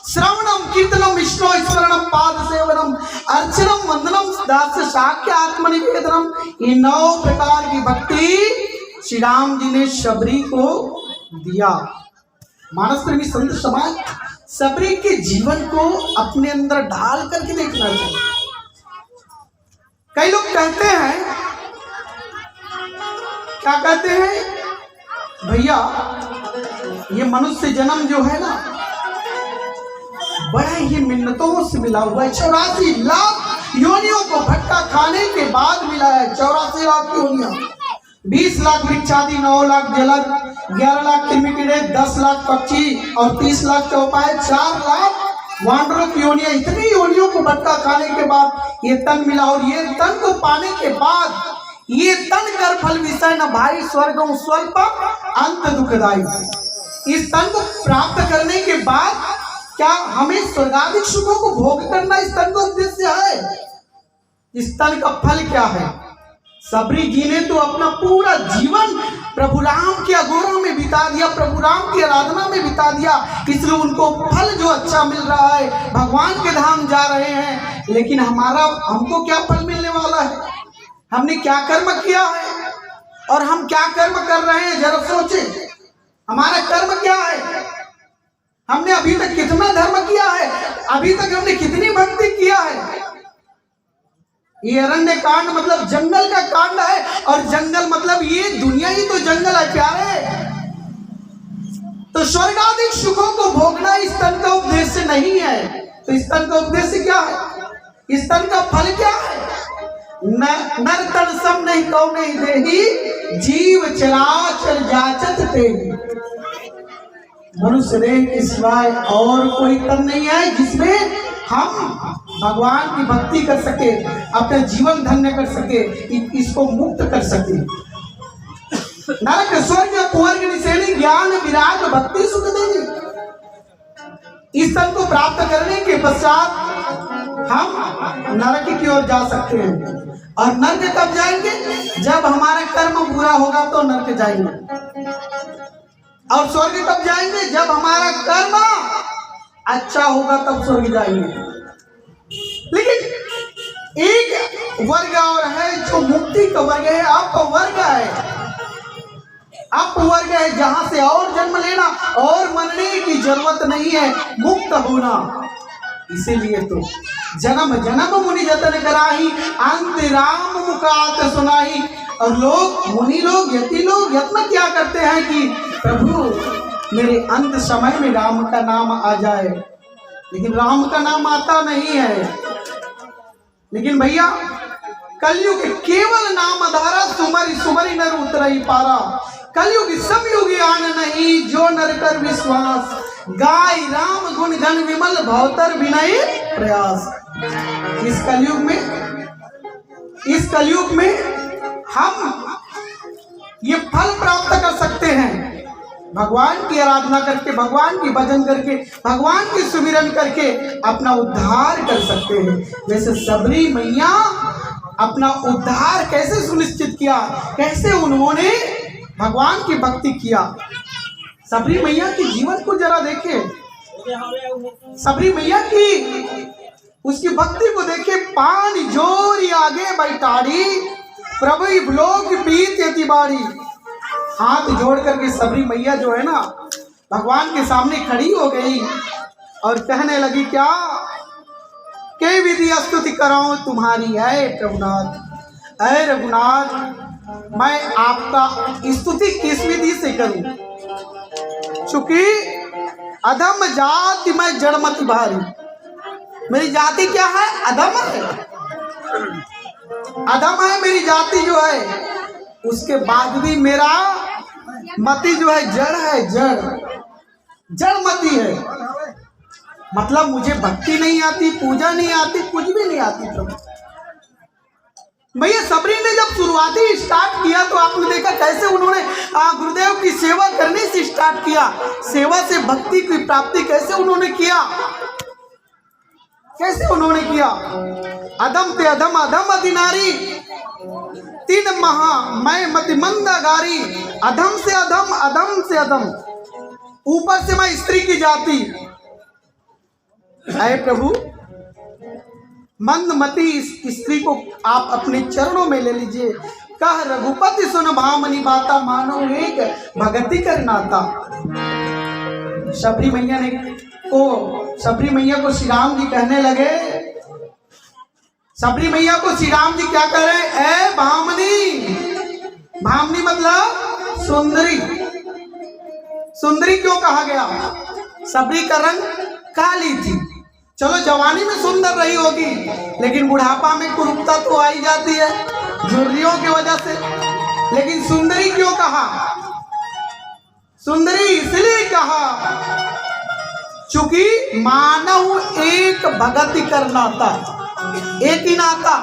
श्रवणम कीर्तनम विष्णु स्मरणम पाद सेवनम अर्चनम वंदनम दास शाक्य आत्मनिवेदनम, ये 9 प्रकार की भक्ति श्री राम जी ने शबरी को दिया। मानस प्रेमी संत समाज शबरी के जीवन को अपने अंदर ढाल करके देखना चाहिए। कई लोग कहते हैं, क्या कहते हैं भैया, ये मनुष्य जन्म जो है ना, बड़ा ही मिन्नतों से मिला हुआ है। 84 लाख योनियों को भटका खाने के बाद मिला है। 84 लाख योनियां, 20 लाख वृक्षादि, 9 लाख जलद, 11 लाख कृमिकीड़े, 10 लाख पक्षी और 30 लाख चौपाए, 4 लाख वानरों की योनियां। इतनी योनियों को भटका खाने के बाद ये तन मिला। और ये तन को पाने के बाद ये तन कर फल विषय न भाई स्वर्ग स्वल्प अंत दुखदाई। इस तन को प्राप्त करने के बाद क्या हमें स्वर्गाधिक सुखों को भोग करना इस तन का उद्देश्य है? इस तन का फल क्या है? सबरी जी ने तो अपना पूरा जीवन प्रभु राम के अगोरा में बिता दिया, प्रभु राम की आराधना में बिता दिया, इसलिए उनको फल जो अच्छा मिल रहा है, भगवान के धाम जा रहे हैं। लेकिन हमको क्या फल मिलने वाला है? हमने क्या कर्म किया है और हम क्या कर्म कर रहे हैं, जरा सोचे। हमारा कर्म क्या है? हमने अभी तक कितना धर्म किया है? अभी तक हमने कितनी भक्ति किया है? ये अरण्य कांड मतलब जंगल का कांड है, और जंगल मतलब ये दुनिया ही तो जंगल है प्यारे। तो स्वर्गाधिक सुखों को भोगना इस तन का उद्देश्य नहीं है। तो इस तन का उद्देश्य क्या है? इस तन का फल क्या है? नर तन सम नहीं कौ नहीं देही, जीव चराचर जाचत तेही। मनुष्य देह के सिवाय और कोई तन नहीं है जिसमें हम भगवान की भक्ति कर सके, अपना जीवन धन्य कर सके, इसको मुक्त कर सके। नरक स्वर्ग कुवर्ग निषेणी ज्ञान विराग भक्ति सुख देगी। इस तन को प्राप्त करने के पश्चात हम नरक की ओर जा सकते हैं। और नरक कब जाएंगे? जब हमारा कर्म पूरा होगा तो नरक जाएंगे। और स्वर्ग कब जाएंगे? जब हमारा कर्म अच्छा होगा तब स्वर्ग जाएंगे। लेकिन एक वर्ग और है जो मुक्ति का वर्ग है, अपवर्ग है। अपवर्ग है जहां से और जन्म लेना और मरने की जरूरत नहीं है, मुक्त होना। इसीलिए तो जन्म जन्म मुनि जतन कराही, अंत राम मुखात सुनाही। और लोग, मुनि लोग, यति लोग यत्न क्या करते हैं कि प्रभु मेरे अंत समय में राम का नाम आ जाए, लेकिन राम का नाम आता नहीं है। लेकिन भैया कलयुग केवल नाम धारा, सुमरि सुमरि नर उतरई पारा। कलयुग सब युग आन नहीं, जो नर कर विश्वास। गाय राम गुण घन विमल, भवतर विनय प्रयास। इस कलयुग में हम ये फल प्राप्त कर सकते हैं, भगवान की आराधना करके, भगवान की भजन करके, भगवान की सुमिरन करके अपना उद्धार कर सकते हैं। जैसे सबरी मैया अपना उद्धार कैसे सुनिश्चित किया, कैसे उन्होंने भगवान की भक्ति किया। सबरी मैया के जीवन को जरा देखे, सबरी मैया की उसकी भक्ति को देखे। पान जोरी आगे बैठाड़ी, प्रभु लोक पीत यति बाड़ी। हाथ जोड़ करके सबरी मैया जो है ना भगवान के सामने खड़ी हो गई और कहने लगी, क्या के विधि स्तुति कराऊं तुम्हारी है प्रभुनाथ। अरे रघुनाथ, मैं आपका स्तुति किस विधि से करूं? चूंकि अधम जाति मैं जड़मति भारी। मेरी जाति क्या है? अधम है। अधम है मेरी जाति जो है। उसके बाद भी मेरा मति जो है जड़ है, जड़ मति है। मतलब मुझे भक्ति नहीं आती, पूजा नहीं आती, कुछ भी नहीं आती प्रभु। भैया सबरी ने जब शुरुआती स्टार्ट किया तो आपने देखा कैसे उन्होंने गुरुदेव की सेवा करने से स्टार्ट किया। सेवा से भक्ति की प्राप्ति कैसे उन्होंने किया, कैसे उन्होंने किया। अधम ते अधम अधम अधिनारी, तीन महा मैं मति मंदगारी। अधम से अधम, अधम से अधम, ऊपर से मैं स्त्री की जाति। ऐ प्रभु, मंदमती इस स्त्री को आप अपने चरणों में ले लीजिए। कह रघुपति सुन भामनी बाता, मानो एक भगति कर नाता। सबरी मैया को श्री राम जी कहने लगे। सबरी मैया को श्री राम जी क्या कह रहे? ए भामनी। भामनी मतलब सुंदरी। सुंदरी क्यों कहा गया? सबरी का रंग काली थी। चलो जवानी में सुंदर रही होगी, लेकिन बुढ़ापा में कुरूपता तो आई जाती है झुर्रियों की वजह से। लेकिन सुंदरी क्यों कहा? सुंदरी इसलिए कहा चूंकि मानव एक भगति कर नाता, एक ही नाता।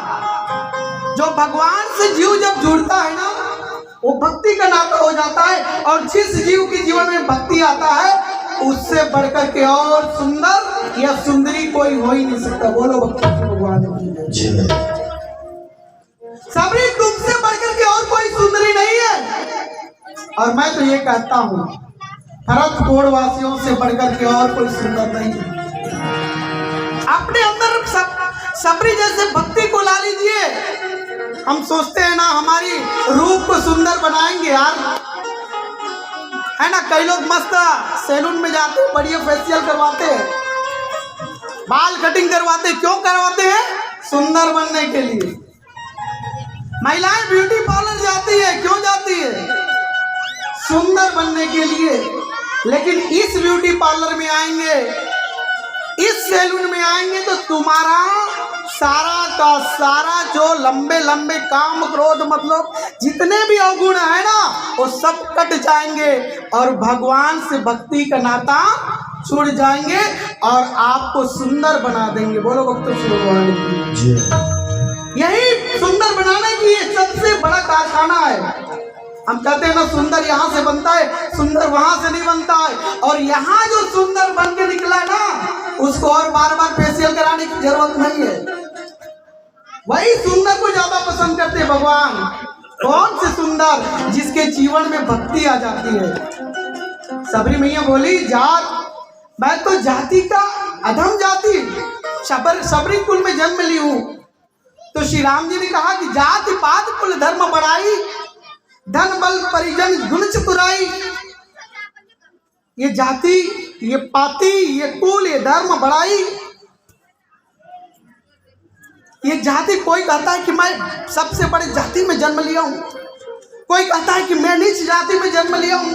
जो भगवान से जीव जब जुड़ता है ना, वो भक्ति का नाता हो जाता है। और जिस जीव के जीवन में भक्ति आता है, उससे बढ़कर के और सुंदर या सुंदरी कोई हो ही नहीं सकता। बोलो भक्ति भगवान की। सबरी तुमसे बढ़कर के और कोई सुंदरी नहीं है। और मैं तो ये कहता हूँ, भरतपुर वासियों से बढ़कर के और कोई सुंदर नहीं है। अपने अंदर सबरी जैसे भक्ति को ला लीजिए। हम सोचते हैं ना हमारी रूप को सुंदर बनाएंगे यार, है ना। कई लोग मस्त सैलून में जाते हैं, बढ़िया फेशियल करवाते हैं, बाल कटिंग करवाते हैं। क्यों करवाते हैं? सुंदर बनने के लिए। महिलाएं ब्यूटी पार्लर जाती है, क्यों जाती है? सुंदर बनने के लिए। लेकिन इस ब्यूटी पार्लर में आएंगे, इस सैलून में आएंगे तो तुम्हारा सारा का सारा जो लंबे लंबे काम क्रोध मतलब जितने भी अवगुण है ना वो सब कट जाएंगे और भगवान से भक्ति का नाता छूट जाएंगे और आपको सुंदर बना देंगे। बोलो भक्तों भगवान की। यही सुंदर बनाने की सबसे बड़ा कारखाना है। हम कहते हैं ना सुंदर यहाँ से बनता है, सुंदर वहां से नहीं बनता है। और यहाँ जो सुंदर बन के निकला ना उसको और बार बार फेशियल कराने की जरूरत नहीं है। वही सुंदर को ज्यादा पसंद करते हैं भगवान। कौन से सुंदर? जिसके जीवन में भक्ति आ जाती है। सबरी मैया बोली जात, मैं तो जाति का अधम जाति सबरी कुल में जन्म ली हूं। तो श्री राम जी ने कहा कि जाति पात कुल धर्म बढ़ाई, धन बल परिजन गुण चतुराई। ये जाति, ये पाति, ये कुल, ये धर्म बढ़ाई। ये जाति, कोई कहता है कि मैं सबसे बड़े जाति में जन्म लिया हूं, कोई कहता है कि मैं नीच जाति में जन्म लिया हूं,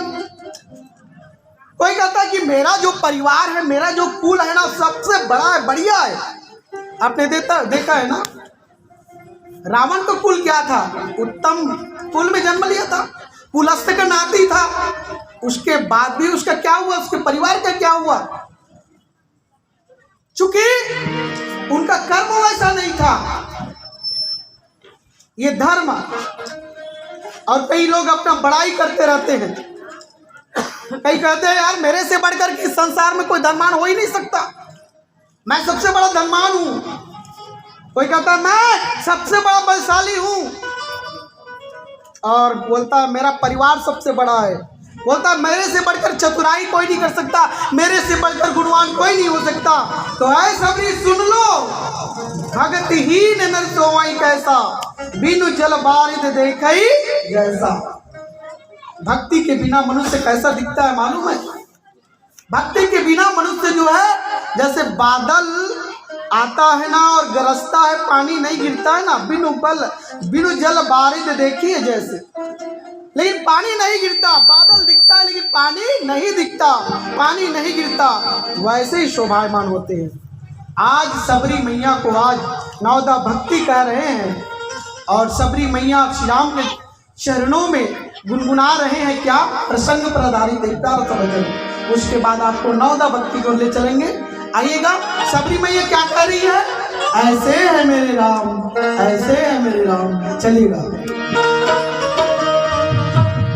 कोई कहता है कि मेरा जो परिवार है, मेरा जो कुल है ना सबसे बड़ा है, बढ़िया है। आपने देखा है ना रावण का कुल क्या था? उत्तम कुल में जन्म लिया था, पुलस्त का नाती था। उसके बाद भी उसका क्या हुआ? उसके परिवार का क्या हुआ? चूंकि उनका कर्म वैसा नहीं था। ये धर्म। और कई लोग अपना बड़ाई करते रहते हैं। कई कहते हैं यार मेरे से बढ़कर के संसार में कोई धनवान हो ही नहीं सकता, मैं सबसे बड़ा धनवान हूं। कोई कहता है मैं सबसे बड़ा बलशाली हूं, और बोलता है मेरा परिवार सबसे बड़ा है। बोलता है मेरे से बढ़कर चतुराई कोई नहीं कर सकता, मेरे से बढ़कर गुणवान कोई नहीं हो सकता। तो ऐ सबरी सुन लो, भगतिहीन नर सोई कैसा, बिनु जल बारिद देखई जैसा। भक्ति के बिना मनुष्य कैसा दिखता है मालूम है? भक्ति के बिना मनुष्य जो है जैसे बादल आता है ना और गरजता है, पानी नहीं गिरता है ना, बिनु जल बारिद देखिए जैसे। लेकिन पानी नहीं गिरता, बादल दिखता है लेकिन पानी नहीं दिखता, पानी नहीं गिरता, वैसे ही शोभायमान होते हैं। आज सबरी मैया को आज नवदा भक्ति कह रहे हैं और सबरी मैया श्री राम के चरणों में गुनगुना रहे हैं क्या? प्रसंग पर आधारित एक प्यारा सा भजन। उसके बाद आपको नवदा भक्ति को ले चलेंगे। आइएगा। सबरी मैया क्या कह रही है? ऐसे है मेरे राम, ऐसे है मेरे राम। चलिएगा।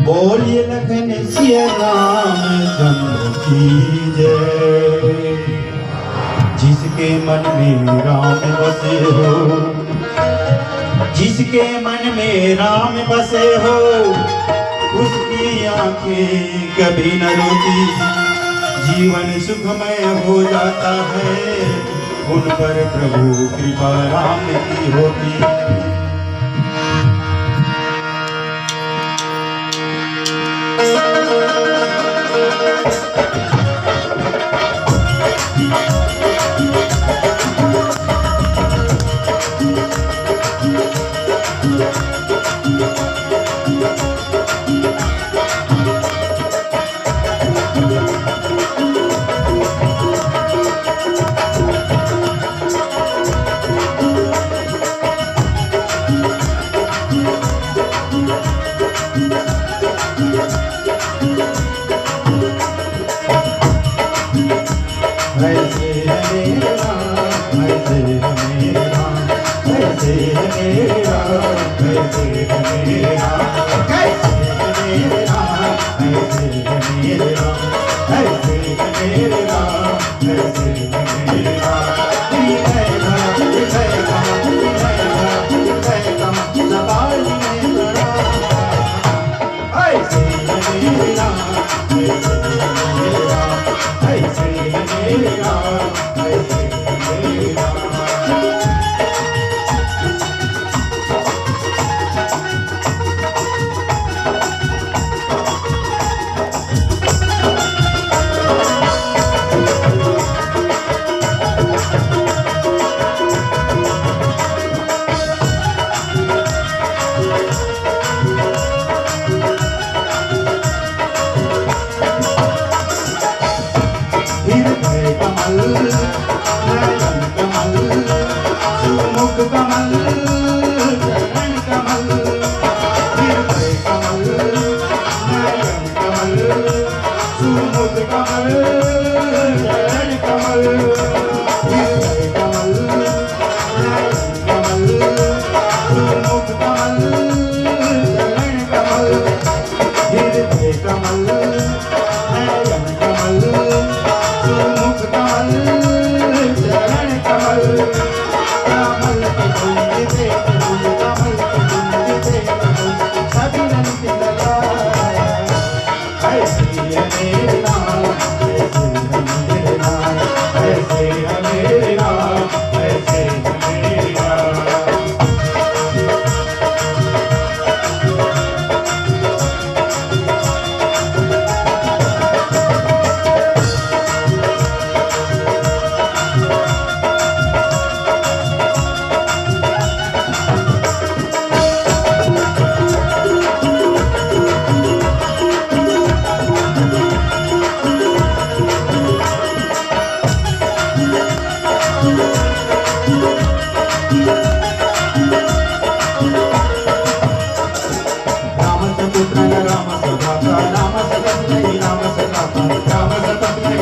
बोलिए लखन सिया रामचंद्र की जय। जिसके मन में राम बसे हो, जिसके मन में राम बसे हो, उसकी आंखें कभी न रोती, जीवन सुखमय हो जाता है। उन पर प्रभु कृपा राम की होती। कमल चरण कमल हृदय कमल नयन कमल सुमुख कमल चरण कमल हृदय कमल नयन कमल सुमुख कमल चरण कमल हृदय कमल नयन कमल सुमुख कमल चरण कमल कमल के गुंज से कमल के गुंज से सभी रंग लगा ऐसे मेरे नाम ऐसे मेरे नाम ऐसे मेरे नाम ऐसे मेरे नाम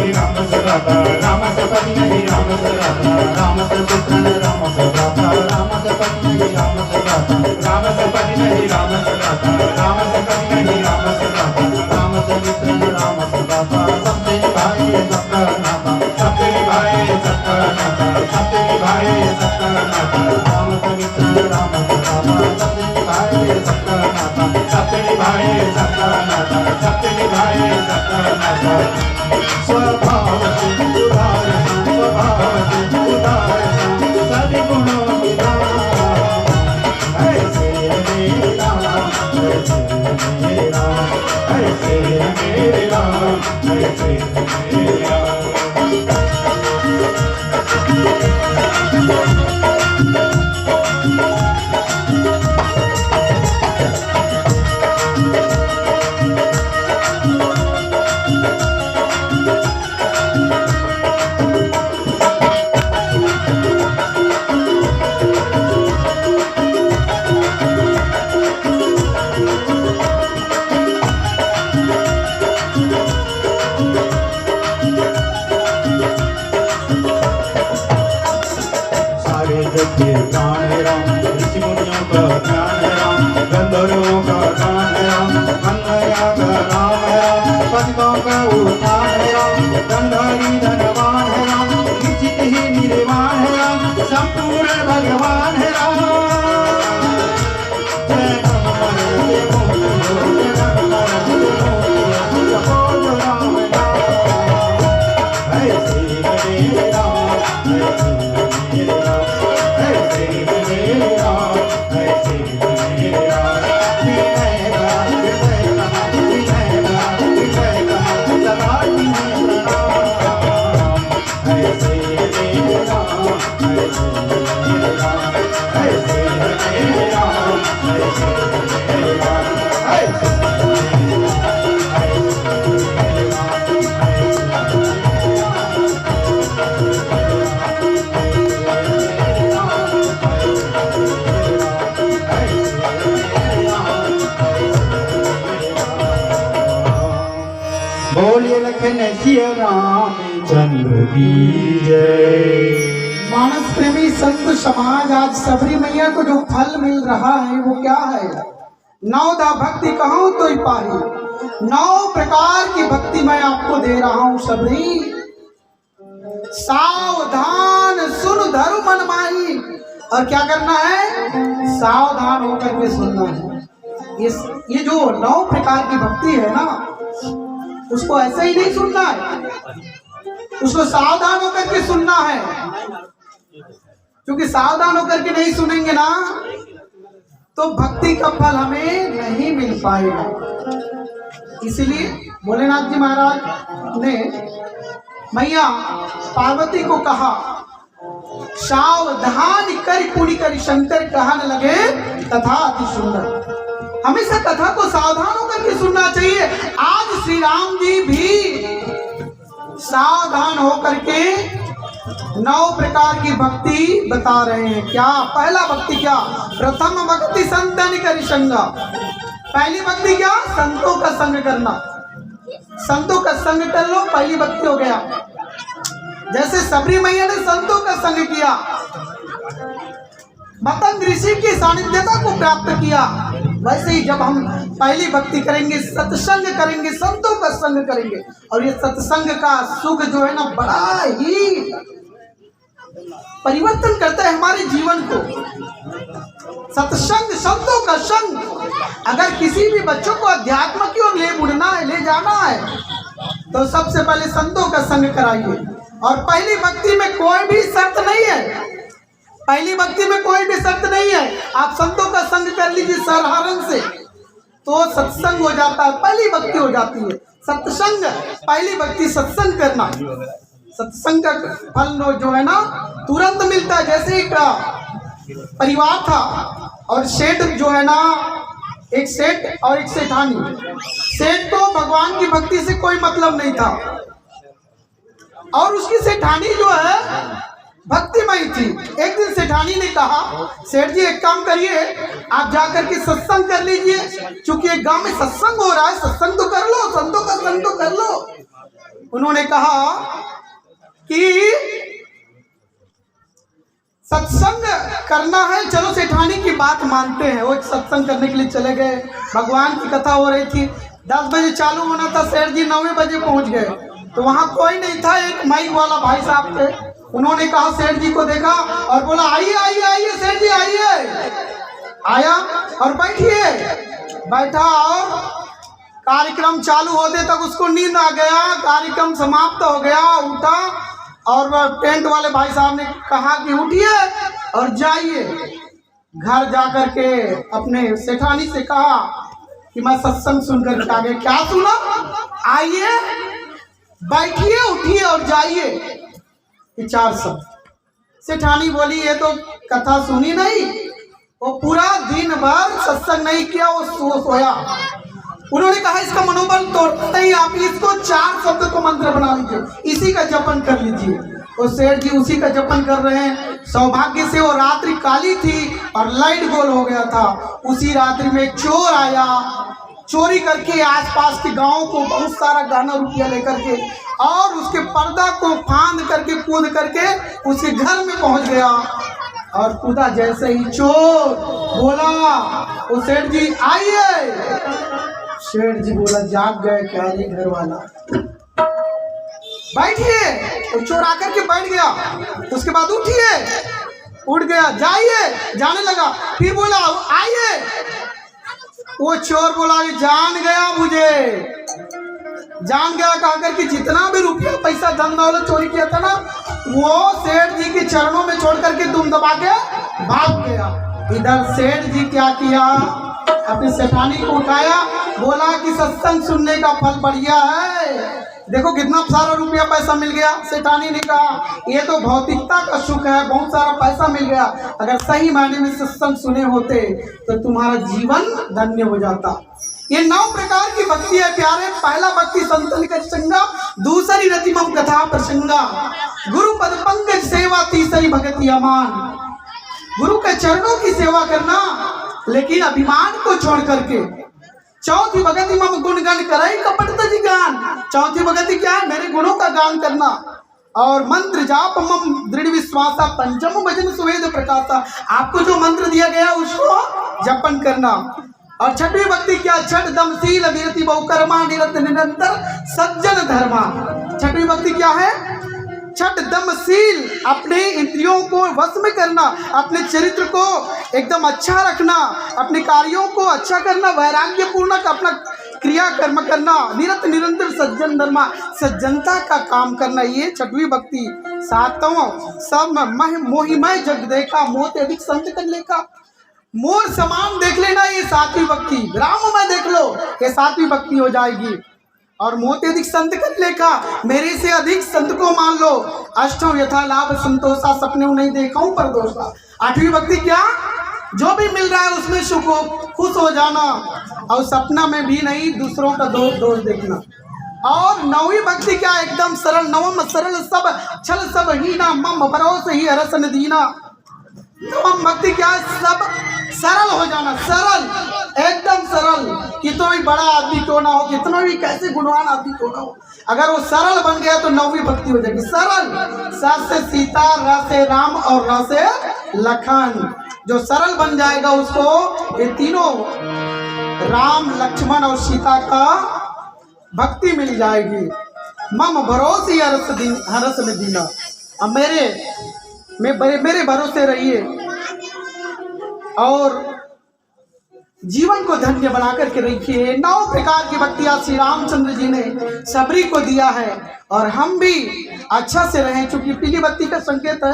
राम सपति नहीं राम सदाता राम सपुत्र राम सदाता राम सपति नहीं राम सदाता राम सपति नहीं राम सदाता राम सपति नहीं राम सदाता राम सपुत्र राम सदाता सबसे निभाए सबका नाता सबसे निभाए सबका नाता सबसे निभाए सबका नाता राम सपुत्र राम सदाता सबसे निभाए सबका नाता सबसे निभाए सबका नाता सबसे निभाए सबका नाता स्वभाव से उदार स्वभाव से उदार सभी गुणों की ऐसे मेरे राम ऐसे मेरे राम ऐसे मेरे राम ऐसे मेरे राम जगते प्राण है राम ऋषि मुनियों का ज्ञान है राम गंधर्वों का दान है राम कन्हैया का नाम है राम पतितों का उद्धार है राम गंधारी धनवान है राम निश्चित ही निर्वाण है राम संपूर्ण भगवान है राम जय नमः जय राम ऐसे मेरे राम ऐसे मेरे राम बोलिए लखन सिया रामचंद्र की जय। मानस प्रेमी संत समाज, आज सबरी मैया को जो फल मिल रहा है वो क्या है? 9 दा भक्ति कहूँ तो ही पाही, 9 प्रकार की भक्ति मैं आपको दे रहा हूँ सबरी। सावधान सुन धर्म मन माही, और क्या करना है? सावधान होकर के सुनना है। ये जो 9 प्रकार की भक्ति है ना, उसको ऐसे ही नहीं सुनना है, उसको सावधान होकर के सुनना है। क्योंकि सावधान होकर के नहीं सुनेंगे ना तो भक्ति का फल हमें नहीं मिल पाएगा। इसलिए भोलेनाथ जी महाराज ने मैया पार्वती को कहा, सावधान कर पुण्य कर शंकर कहने लगे तथा अति सुंदर। हमेशा कथा को सावधान होकर के सुनना चाहिए। आज श्री राम जी भी सावधान होकर के 9 प्रकार की भक्ति बता रहे हैं। क्या? पहला भक्ति क्या? प्रथम भक्ति संतन करि संगा। पहली भक्ति क्या? संतों का संग करना। संतों का संग कर लो, पहली भक्ति हो गया। जैसे सबरी मैया ने संतों का संग किया, मतंग ऋषि की सानिध्यता को प्राप्त किया, वैसे ही जब हम पहली भक्ति करेंगे, सत्संग करेंगे, संतों का संग करेंगे, और ये सत्संग का सुख जो है ना, बड़ा ही परिवर्तन करता है हमारे जीवन को। सत्संग, संतों का संग। अगर किसी भी बच्चों को अध्यात्म की ओर ले मुड़ना है, ले जाना है, तो सबसे पहले संतों का संग कराइए। और पहली भक्ति में कोई भी शर्त नहीं है, पहली भक्ति में कोई भी शर्त नहीं है। आप संतों का संग कर लीजिए साधारण से, तो सत्संग हो जाता है, पहली भक्ति हो जाती है। सत्संग, पहली भक्ति सत्संग करना। सत्संग का फल जो है ना तुरंत मिलता है। जैसे एक परिवार था और सेठ जो है ना, एक सेठ और एक सेठानी। सेठ को भगवान की भक्ति से कोई मतलब नहीं था, और उसकी सेठानी जो है भक्तिमय थी। एक दिन सेठानी ने कहा, सेठ जी एक काम करिए, आप जाकर के सत्संग कर लीजिए, क्योंकि एक गांव में सत्संग हो रहा है, सत्संग तो कर लो, संतों का संग तो कर लो। उन्होंने कहा कि सत्संग करना है, चलो सेठानी की बात मानते हैं। वो सत्संग करने के लिए चले गए। भगवान की कथा हो रही थी, 10 बजे चालू होना था, सेठ जी 9 बजे पहुंच गए। तो वहां कोई नहीं था, एक माइक वाला भाई साहब थे। उन्होंने कहा, सेठ जी को देखा और बोला, आइए आइए आइए सेठ जी आइए। आया और बैठिए। बैठा और कार्यक्रम चालू होते तक उसको नींद आ गया। कार्यक्रम समाप्त हो गया, उठा और टेंट वाले भाई साहब ने कहा कि उठिए और जाइए। घर जाकर के अपने सेठानी से कहा कि मैं सत्संग सुनकर के आ गया। क्या सुना? आइए, बैठिए, उठिए और जाइए, ये 4 शब्द। सेठानी बोली, ये तो कथा सुनी नहीं, वो पूरा दिन भर सत्संग नहीं किया, वो सोया। उन्होंने कहा, इसका मनोबल तोड़ते ही आप इसको 4 शब्द को मंत्र बना लीजिए, इसी का जपन कर लीजिए। और सेठ जी उसी का जपन कर रहे हैं। सौभाग्य से वो रात्रि काली थी और लाइट गोल हो गया था। उसी रात्रि में एक चोर आया, चोरी करके आसपास के गांव को बहुत सारा गहना रुपया लेकर के, और उसके पर्दा को फांद करके, कूद करके उसके घर में पहुंच गया। और कूदा जैसे ही चोर बोला, वो सेठ जी आइए। सेठ जी बोला, जाग गए क्या ये घर वाला? बैठिए। तो चोर आकर के बैठ गया। उसके बाद उठिए, उठ गया, जाइए, जाने लगा। फिर बोला, आइए। वो चोर बोला, जान गया मुझे, जान गया। कहकर कि जितना भी रुपया पैसा धन दौलत चोरी किया था ना, वो सेठ जी के चरणों में छोड़ करके दुम दबा के भाग गया। इधर सेठ जी क्या किया, अपनी सेठानी को उठाया, बोला कि सत्संग सुनने का फल बढ़िया है, देखो कितना सारा रुपया पैसा मिल गया। सेठानी ने कहा, ये तो भौतिकता का सुख है, बहुत सारा पैसा मिल गया, अगर सही मायने में सत्संग सुने होते तो तुम्हारा जीवन धन्य हो जाता। ये 9 प्रकार की भक्ति है प्यारे। पहला भक्ति संतन का संगा, दूसरी रतिमम कथा प्रसंगा, गुरु पद पंकज सेवा, तीसरी भक्ति अमान। गुरु के चरणों की सेवा करना, लेकिन अभिमान को छोड़ करके। चौथी भक्ति मम गुण गान कराई कपट तज गान। चौथी भक्ति क्या है? मेरे गुणों का गान करना। और मंत्र जाप मम दृढ़ विश्वासा, पंचम भजन सुवेद प्रकाशा। आपको जो मंत्र दिया गया उसको जपन करना। और छठवीं भक्ति क्या? छठ दमशील विरति बहुकर्मा, निरत निरंतर सज्जन धर्मा। छठवीं भक्ति क्या है? छठ दमशील, अपने इंद्रियों को वश में करना, अपने चरित्र को एकदम अच्छा रखना, अपने कार्यों को अच्छा करना, वैराग्य पूर्णक अपना क्रिया कर्म करना, निरत निरंतर सज्जन धर्मा, सज्जनता का काम करना, ये छठवीं भक्ति। 7वां सब मोहिमय जग देखा, मोह ते अधिक संत कर लेखा। मोर समान देख लेना, ये 7वीं भक्ति। राम में देख लो, ये 7वीं भक्ति हो जाएगी। और मोते अधिक संत कर लेखा, मेरे से अधिक संत को मान लो। अष्टम यथा लाभ संतोषा, सपने नहीं देखा हूं पर दोषा। 8वीं भक्ति क्या? जो भी मिल रहा है उसमें सुख हो, खुश हो जाना, और सपना में भी नहीं दूसरों का दोष देखना। और नौवीं भक्ति क्या, एकदम सरल, नवम सरल सब छल सब हीना, मम भरोसे ही हरस न दीना। नवम भक्ति क्या है, सब सरल हो जाना, सरल, एकदम सरल। कितना भी बड़ा आदमी क्यों ना हो, कितना भी कैसे गुणवान आदमी क्यों ना हो, अगर वो सरल बन गया तो नौवीं भक्ति हो जाएगी सरल। स से सीता, र से राम और र से लखन, जो सरल बन जाएगा उसको ये तीनों राम लक्ष्मण और सीता का भक्ति मिल जाएगी। मम भरोसे हरस में दीना, अब मेरे भरोसे रहिए और जीवन को धन्य बना करके रखिए। 9 प्रकार की भक्तियां श्री रामचंद्र जी ने सबरी को दिया है और हम भी अच्छा से रहें, क्योंकि पीली बत्ती का संकेत है।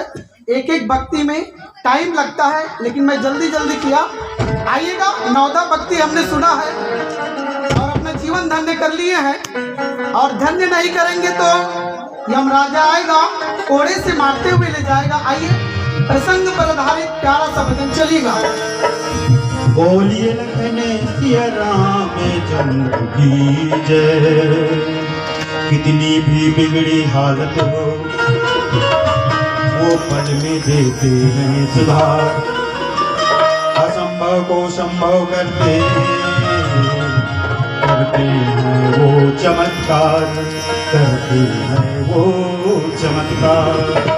एक एक भक्ति में टाइम लगता है, लेकिन मैं जल्दी जल्दी किया। आइएगा, 9 भक्ति हमने सुना है और अपना जीवन धन्य कर लिए हैं, और धन्य नहीं करेंगे तो यमराजा आएगा, कोड़े से मारते हुए ले जाएगा। आइए, प्रसंग पर आधारित प्यारा सा भजन चलेगा। बोलिए लखन सिया राम चंद्र की जय। कितनी भी बिगड़ी हालत हो वो पल में देते हैं सुधार, असंभव को संभव करते हैं वो चमत्कार, करते हैं वो चमत्कार।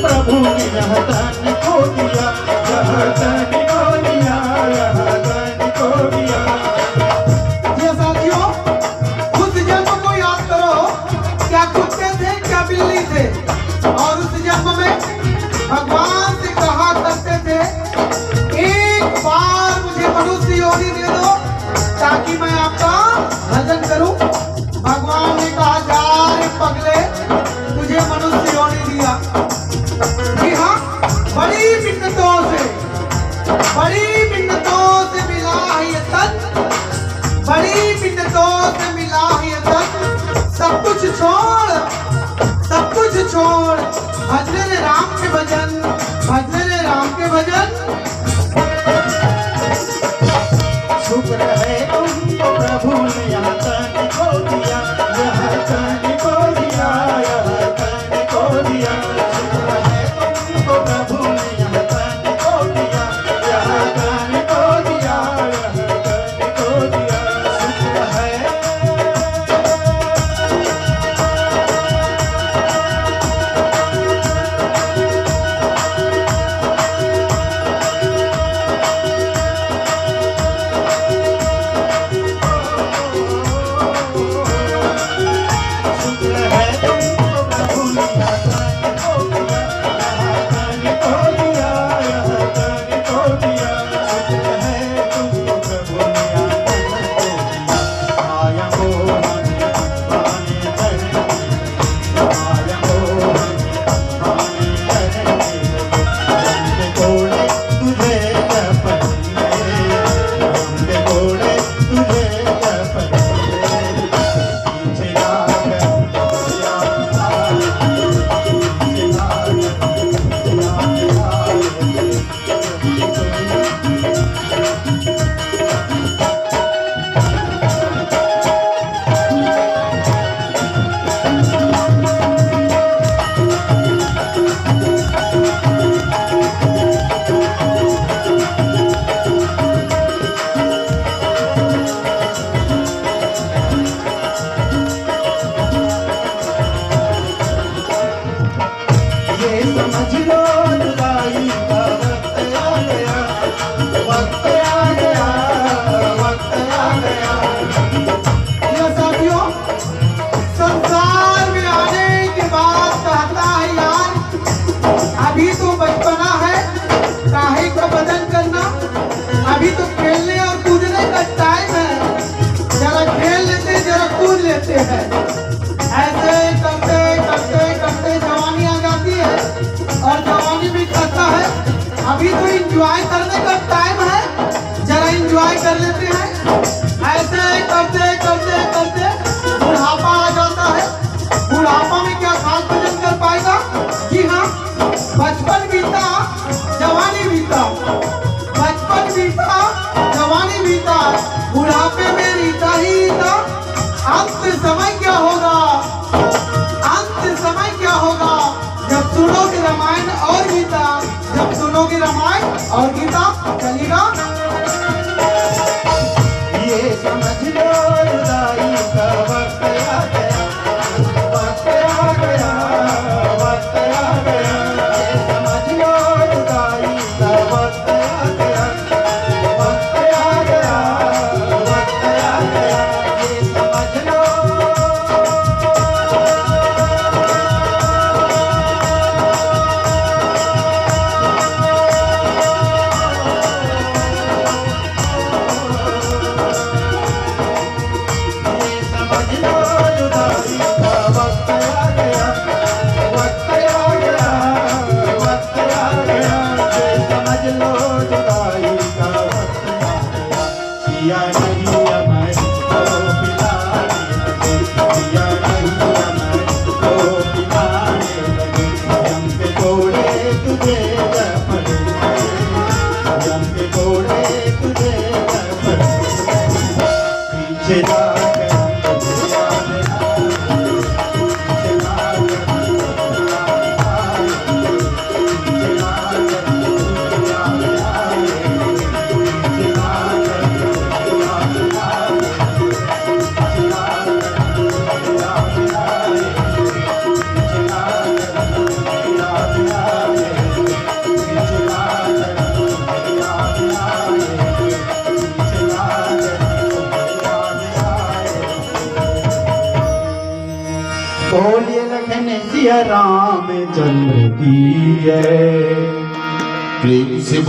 प्रभु ने रहतन को दिया, रहतन को दिया, रहतन को दिया। ये साथियों, उस जन्म को याद करो, क्या कुत्ते थे क्या बिल्ली थे, और उस जन्म में भगवान से कहा करते थे एक बार मुझे मनुष्य योनि दे दो ताकि मैं आपका भजन करूं। भगवान ने कहा जा रे पगले, तुझे मनुष्य योनि दिया। जी हाँ, बड़ी मिन्नतों से समझ लो जुदाई का वक्त आ गया, वक्त आ गया, वक्त आ गया। ये साथियों, संसार में आने के बाद कहता है यार अभी तो बचपना है, काहे को बदन करना, अभी तो खेलने और कूदने का टाइम है, जरा खेल लेते जरा कूद लेते हैं। ऐसे करते करते करते जवानी आ जाती है और जवानी भी कहता है अभी तो एंजॉय करने का टाइम है, जरा एंजॉय कर लेते हैं। ऐसे करते करते करते बुढ़ापा आ जाता है। बुढ़ापा में क्या खास भजन कर पाएगा? जी हाँ, बचपन बीता जवानी बीता, बचपन बीता जवानी बीता, बुढ़ापे में रीता ही रीता। अंत समय क्या होगा, अंत समय क्या होगा? जब सुनोगे रामायण और गीता, जब सुनोगे रामायण और गीता चलेगा। ये समझ लो जुदाई का वक्त आ गया, वक्त आ गया, वक्त आ गया। ये समझ लो जुदाई का वक्त आ गया, वक्त आ गया, वक्त आ गया। ये समझ लो बोलिए लखन सिया रामचंद्र की जय। प्रेम से